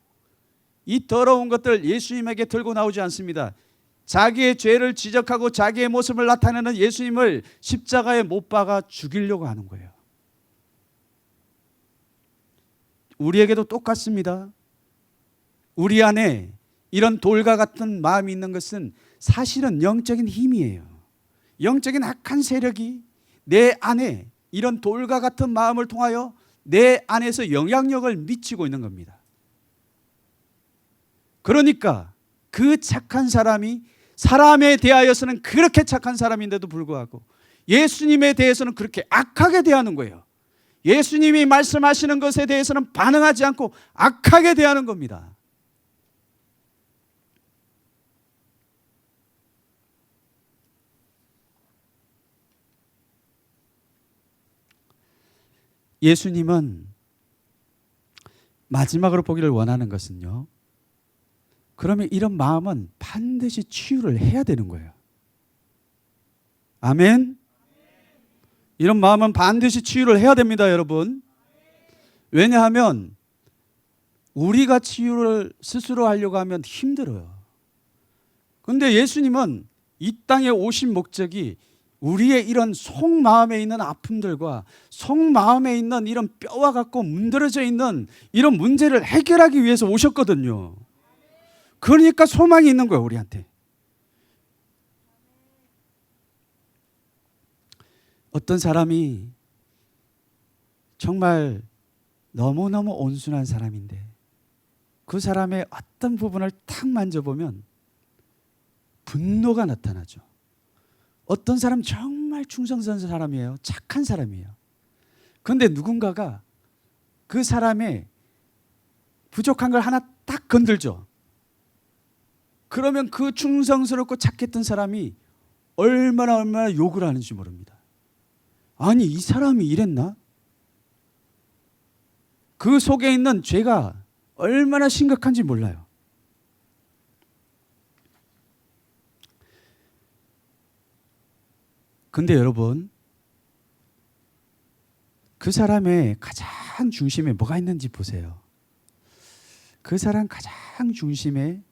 이 더러운 것들 예수님에게 들고 나오지 않습니다. 자기의 죄를 지적하고 자기의 모습을 나타내는 예수님을 십자가에 못 박아 죽이려고 하는 거예요. 우리에게도 똑같습니다. 우리 안에 이런 돌과 같은 마음이 있는 것은 사실은 영적인 힘이에요. 영적인 악한 세력이 내 안에 이런 돌과 같은 마음을 통하여 내 안에서 영향력을 미치고 있는 겁니다. 그러니까 그 착한 사람이 사람에 대하여서는 그렇게 착한 사람인데도 불구하고 예수님에 대해서는 그렇게 악하게 대하는 거예요. 예수님이 말씀하시는 것에 대해서는 반응하지 않고 악하게 대하는 겁니다. 예수님은 마지막으로 보기를 원하는 것은요, 그러면 이런 마음은 반드시 치유를 해야 되는 거예요. 아멘. 이런 마음은 반드시 치유를 해야 됩니다, 여러분. 왜냐하면 우리가 치유를 스스로 하려고 하면 힘들어요. 그런데 예수님은 이 땅에 오신 목적이 우리의 이런 속마음에 있는 아픔들과 속마음에 있는 이런 뼈와 같고 문드러져 있는 이런 문제를 해결하기 위해서 오셨거든요. 그러니까 소망이 있는 거예요, 우리한테. 어떤 사람이 정말 너무너무 온순한 사람인데 그 사람의 어떤 부분을 탁 만져보면 분노가 나타나죠. 어떤 사람 정말 충성스러운 사람이에요. 착한 사람이에요. 그런데 누군가가 그 사람의 부족한 걸 하나 딱 건들죠. 그러면 그 충성스럽고 착했던 사람이 얼마나 욕을 하는지 모릅니다. 아니, 이 사람이 이랬나? 그 속에 있는 죄가 얼마나 심각한지 몰라요. 근데 여러분, 그 사람의 가장 중심에 뭐가 있는지 보세요. 그 사람 가장 중심에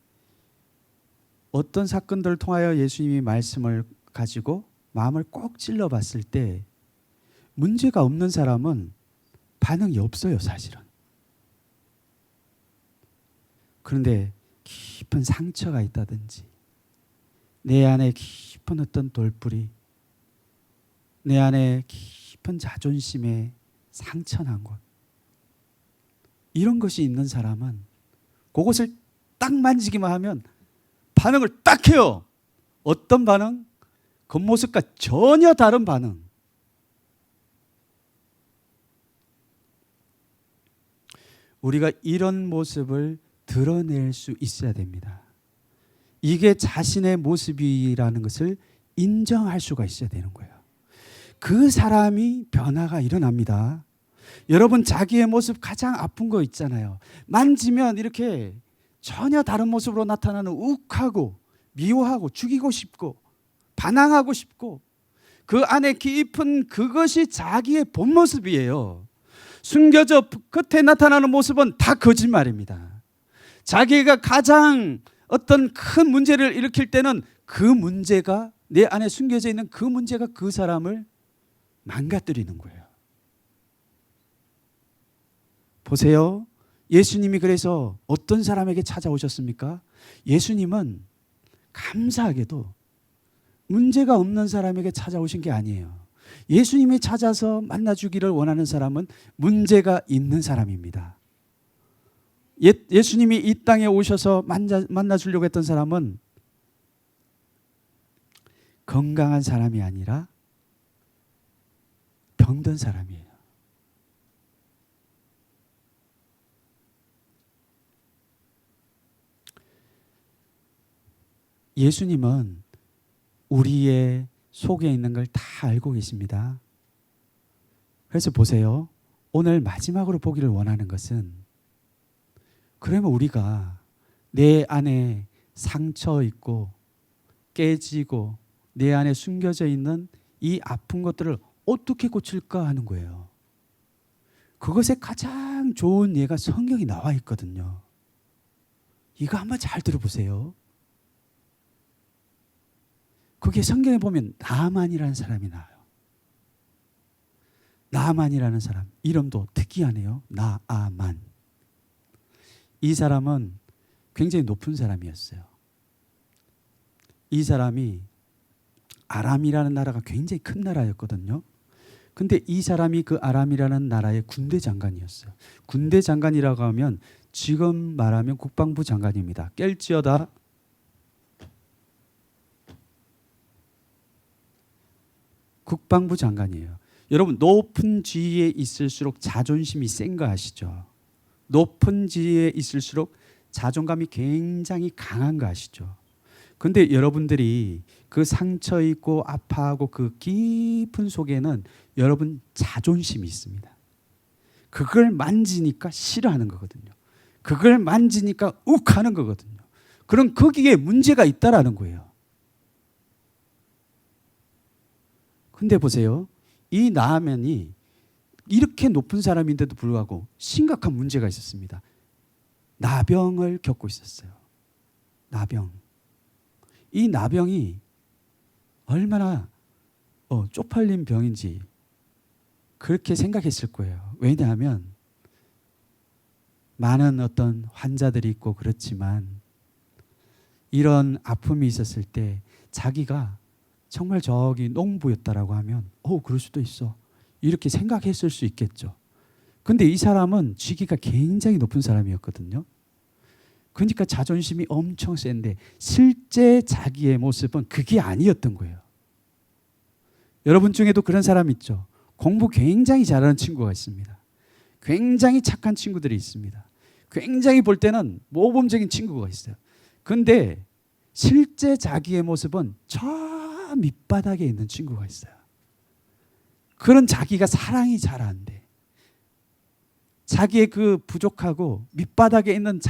어떤 사건들을 통하여 예수님이 말씀을 가지고 마음을 꼭 찔러 봤을 때 문제가 없는 사람은 반응이 없어요, 사실은. 그런데 깊은 상처가 있다든지 내 안에 깊은 어떤 돌뿌리, 내 안에 깊은 자존심에 상처난 것, 이런 것이 있는 사람은 그것을 딱 만지기만 하면 반응을 딱 해요. 어떤 반응? 겉모습과 전혀 다른 반응. 우리가 이런 모습을 드러낼 수 있어야 됩니다. 이게 자신의 모습이라는 것을 인정할 수가 있어야 되는 거예요. 그 사람이 변화가 일어납니다. 여러분, 자기의 모습 가장 아픈 거 있잖아요. 만지면 이렇게 전혀 다른 모습으로 나타나는 욱하고 미워하고 죽이고 싶고 반항하고 싶고 그 안에 깊은 그것이 자기의 본 모습이에요. 숨겨져 겉에 나타나는 모습은 다 거짓말입니다. 자기가 가장 어떤 큰 문제를 일으킬 때는 그 문제가 내 안에 숨겨져 있는 그 문제가 그 사람을 망가뜨리는 거예요. 보세요. 예수님이 그래서 어떤 사람에게 찾아오셨습니까? 예수님은 감사하게도 문제가 없는 사람에게 찾아오신 게 아니에요. 예수님이 찾아서 만나주기를 원하는 사람은 문제가 있는 사람입니다. 예수님이 이 땅에 오셔서 만나주려고 했던 사람은 건강한 사람이 아니라 병든 사람이에요. 예수님은 우리의 속에 있는 걸 다 알고 계십니다. 그래서 보세요. 오늘 마지막으로 보기를 원하는 것은, 그러면 우리가 내 안에 상처 있고 깨지고 내 안에 숨겨져 있는 이 아픈 것들을 어떻게 고칠까 하는 거예요. 그것에 가장 좋은 예가 성경에 나와 있거든요. 이거 한번 잘 들어보세요. 그게 성경에 보면 나만이라는 사람이 나와요. 나만이라는 사람, 이름도 특이하네요. 나아만. 이 사람은 굉장히 높은 사람이었어요. 이 사람이 아람이라는 나라가 굉장히 큰 나라였거든요. 근데 이 사람이 그 아람이라는 나라의 군대 장관이었어요. 군대 장관이라고 하면 지금 말하면 국방부 장관입니다. 깰지어다 국방부 장관이에요. 여러분, 높은 지위에 있을수록 자존심이 센 거 아시죠? 높은 지위에 있을수록 자존감이 굉장히 강한 거 아시죠? 근데 여러분들이 그 상처 있고 아파하고 그 깊은 속에는 여러분 자존심이 있습니다. 그걸 만지니까 싫어하는 거거든요. 그걸 만지니까 욱하는 거거든요. 그럼 거기에 문제가 있다라는 거예요. 근데 보세요. 이 나아만이 이렇게 높은 사람인데도 불구하고 심각한 문제가 있었습니다. 나병을 겪고 있었어요. 나병. 이 나병이 얼마나 쪽팔린 병인지 그렇게 생각했을 거예요. 왜냐하면 많은 어떤 환자들이 있고 그렇지만 이런 아픔이 있었을 때 자기가 정말 저기 농부였다라고 하면 그럴 수도 있어. 이렇게 생각했을 수 있겠죠. 근데 이 사람은 직위가 굉장히 높은 사람이었거든요. 그러니까 자존심이 엄청 센데 실제 자기의 모습은 그게 아니었던 거예요. 여러분 중에도 그런 사람 있죠. 공부 굉장히 잘하는 친구가 있습니다. 굉장히 착한 친구들이 있습니다. 굉장히 볼 때는 모범적인 친구가 있어요. 근데 실제 자기의 모습은 저 밑바닥에 있는 친구가 있어요. 그런 자기가 사랑이 잘 안 돼. 자기의 그 부족하고 밑바닥에 있는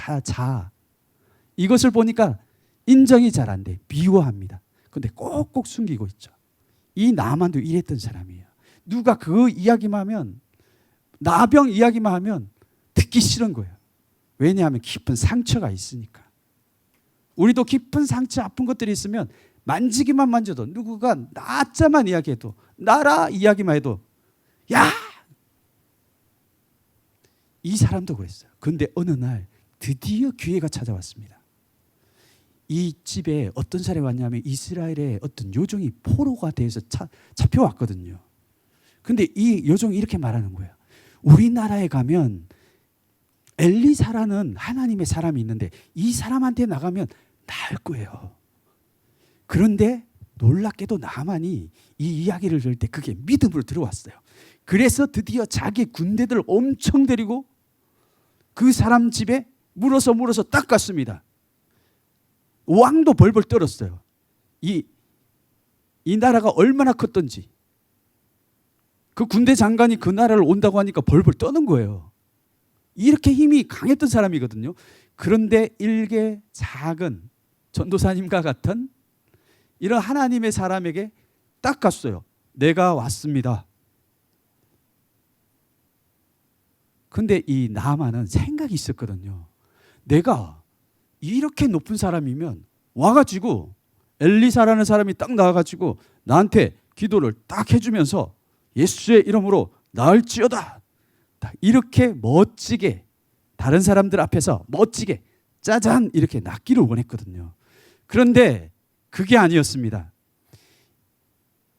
이것을 보니까 인정이 잘 안 돼. 미워합니다. 근데 꼭꼭 숨기고 있죠. 이 나만도 이랬던 사람이에요. 누가 그 이야기만 하면, 나병 이야기만 하면 듣기 싫은 거예요. 왜냐하면 깊은 상처가 있으니까. 우리도 깊은 상처, 아픈 것들이 있으면 만지기만 만져도, 누구가 나자만 이야기해도, 나라 이야기만 해도 야! 이 사람도 그랬어요. 그런데 어느 날 드디어 기회가 찾아왔습니다. 이 집에 어떤 사람이 왔냐면 이스라엘의 어떤 요정이 포로가 돼서 잡혀왔거든요. 근데 이 요정이 이렇게 말하는 거예요. 우리나라에 가면 엘리사라는 하나님의 사람이 있는데 이 사람한테 나가면 나을 거예요. 그런데 놀랍게도 나만이 이 이야기를 들을 때 그게 믿음으로 들어왔어요. 그래서 드디어 자기 군대들 엄청 데리고 그 사람 집에 물어서 딱 갔습니다. 왕도 벌벌 떨었어요. 이 나라가 얼마나 컸던지. 그 군대 장관이 그 나라를 온다고 하니까 벌벌 떠는 거예요. 이렇게 힘이 강했던 사람이거든요. 그런데 일개 작은 전도사님과 같은 이런 하나님의 사람에게 딱 갔어요. 내가 왔습니다. 근데 이 나만은 생각이 있었거든요. 내가 이렇게 높은 사람이면 와가지고 엘리사라는 사람이 딱 나와가지고 나한테 기도를 딱 해주면서 예수의 이름으로 나을지어다. 딱 이렇게 멋지게 다른 사람들 앞에서 멋지게 짜잔 이렇게 낫기를 원했거든요. 그런데 그게 아니었습니다.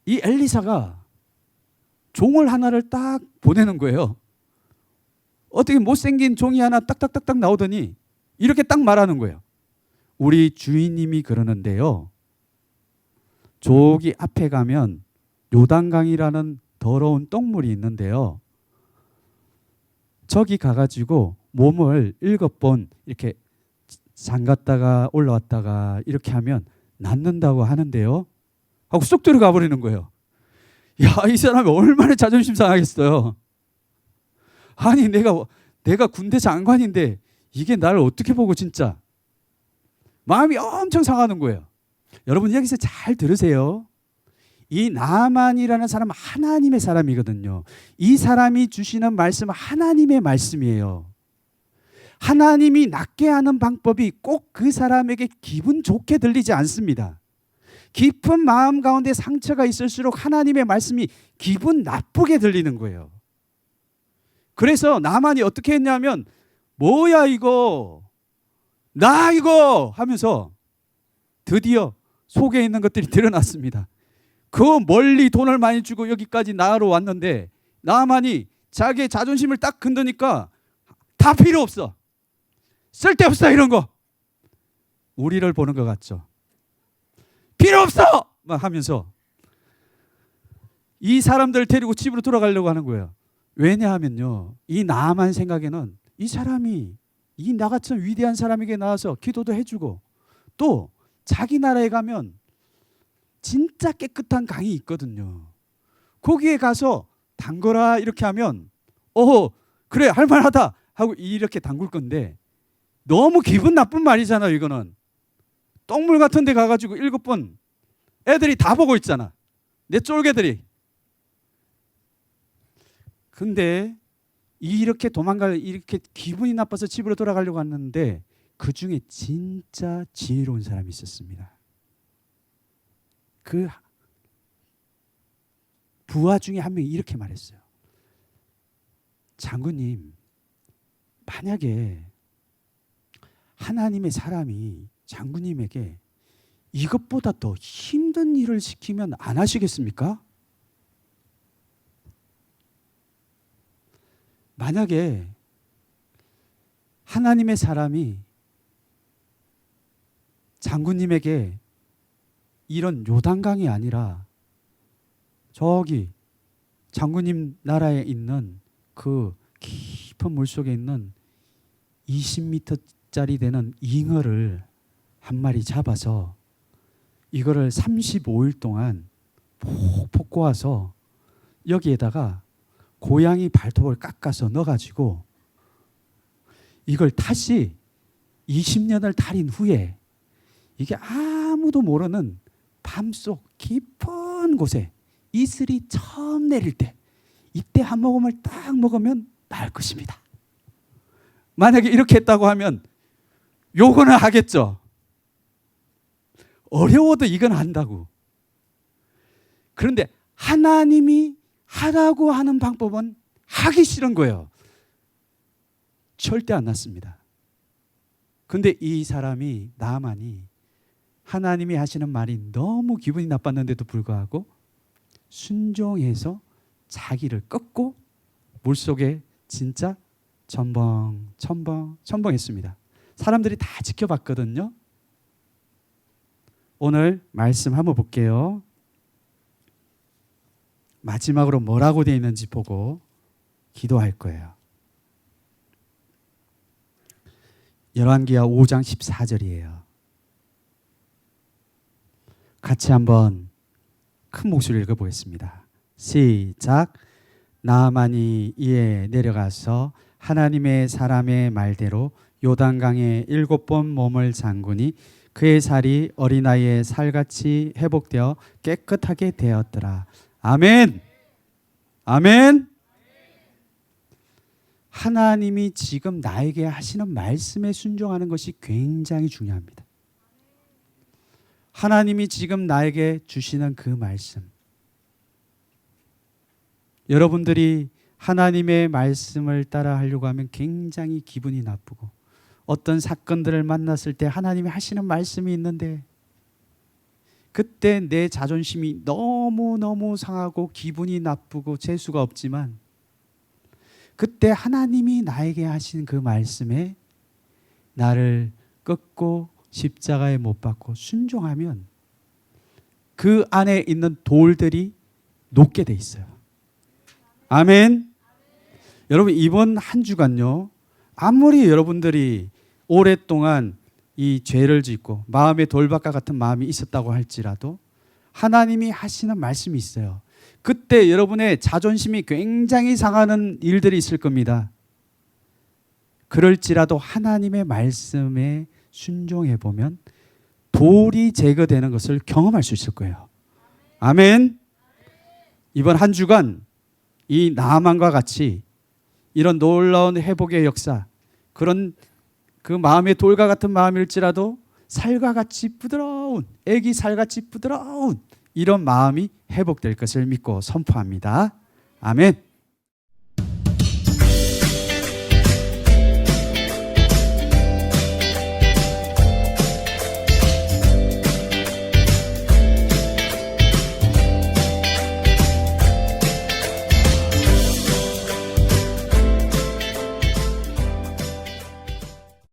이 엘리사가 종을 하나를 딱 보내는 거예요. 어떻게 못생긴 종이 하나 딱딱딱딱 나오더니 이렇게 딱 말하는 거예요. 우리 주인님이 그러는데요. 저기 앞에 가면 요단강이라는 더러운 똥물이 있는데요. 저기 가가지고 몸을 7번 이렇게 잠갔다가 올라왔다가 이렇게 하면 낫는다고 하는데요. 하고 쏙 들어가 버리는 거예요. 야, 이 사람이 얼마나 자존심 상하겠어요. 아니 내가 군대 장관인데 이게 나를 어떻게 보고 진짜 마음이 엄청 상하는 거예요. 여러분 여기서 잘 들으세요. 이 나만이라는 사람은 하나님의 사람이거든요. 이 사람이 주시는 말씀은 하나님의 말씀이에요. 하나님이 낫게 하는 방법이 꼭 그 사람에게 기분 좋게 들리지 않습니다. 깊은 마음 가운데 상처가 있을수록 하나님의 말씀이 기분 나쁘게 들리는 거예요. 그래서 나만이 어떻게 했냐면 뭐야 이거 나 이거 하면서 드디어 속에 있는 것들이 드러났습니다. 그 멀리 돈을 많이 주고 여기까지 나으러 왔는데 나만이 자기의 자존심을 딱 건드니까 다 필요 없어. 쓸데없어 이런 거. 우리를 보는 것 같죠. 필요 없어 막 하면서 이 사람들을 데리고 집으로 돌아가려고 하는 거예요. 왜냐하면요, 이 나만 생각에는 이 사람이 이 나같은 위대한 사람에게 나와서 기도도 해주고 또 자기 나라에 가면 진짜 깨끗한 강이 있거든요. 거기에 가서 담거라 이렇게 하면 그래 할만하다 하고 이렇게 담글 건데 너무 기분 나쁜 말이잖아요. 이거는 똥물 같은 데 가가지고 7번 애들이 다 보고 있잖아. 내 쫄개들이. 근데 이렇게 이렇게 기분이 나빠서 집으로 돌아가려고 하는데 그 중에 진짜 지혜로운 사람이 있었습니다. 그 부하 중에 한 명이 이렇게 말했어요. 장군님, 만약에 하나님의 사람이 장군님에게 이것보다 더 힘든 일을 시키면 안 하시겠습니까? 만약에 하나님의 사람이 장군님에게 이런 요단강이 아니라 저기 장군님 나라에 있는 그 깊은 물속에 있는 20m짜리 되는 잉어를 한 마리 잡아서 이거를 35일 동안 폭폭 꼬아서 여기에다가 고양이 발톱을 깎아서 넣어가지고 이걸 다시 20년을 달인 후에 이게 아무도 모르는 밤속 깊은 곳에 이슬이 처음 내릴 때 이때 한 모금을 딱 먹으면 나을 것입니다. 만약에 이렇게 했다고 하면 요거는 하겠죠. 어려워도 이건 한다고. 그런데 하나님이 하라고 하는 방법은 하기 싫은 거예요. 절대 안 났습니다. 근데 이 사람이 나만이 하나님이 하시는 말이 너무 기분이 나빴는데도 불구하고 순종해서 자기를 꺾고 물속에 진짜 첨벙했습니다. 사람들이 다 지켜봤거든요. 오늘 말씀 한번 볼게요. 마지막으로 뭐라고 되어 있는지 보고 기도할 거예요. 열왕기하 5장 14절이에요. 같이 한번 큰 목소리로 읽어보겠습니다. 시작. 나아만이 이에 내려가서 하나님의 사람의 말대로 요단강에 7번 몸을 잠그니 그의 살이 어린아이의 살같이 회복되어 깨끗하게 되었더라. 아멘. 아멘. 하나님이 지금 나에게 하시는 말씀에 순종하는 것이 굉장히 중요합니다. 하나님이 지금 나에게 주시는 그 말씀. 여러분들이 하나님의 말씀을 따라 하려고 하면 굉장히 기분이 나쁘고, 어떤 사건들을 만났을 때 하나님이 하시는 말씀이 있는데 그때 내 자존심이 너무너무 상하고 기분이 나쁘고 재수가 없지만, 그때 하나님이 나에게 하신 그 말씀에 나를 꺾고 십자가에 못 박고 순종하면 그 안에 있는 돌들이 녹게 돼 있어요. 아멘. 여러분, 이번 한 주간요, 아무리 여러분들이 오랫동안 이 죄를 짓고 마음에 돌박과 같은 마음이 있었다고 할지라도 하나님이 하시는 말씀이 있어요. 그때 여러분의 자존심이 굉장히 상하는 일들이 있을 겁니다. 그럴지라도 하나님의 말씀에 순종해 보면 돌이 제거되는 것을 경험할 수 있을 거예요. 아멘. 이번 한 주간 이 나아만과 같이 이런 놀라운 회복의 역사, 그런 그 마음의 돌과 같은 마음일지라도 살과 같이 부드러운, 애기 살같이 부드러운 이런 마음이 회복될 것을 믿고 선포합니다. 아멘.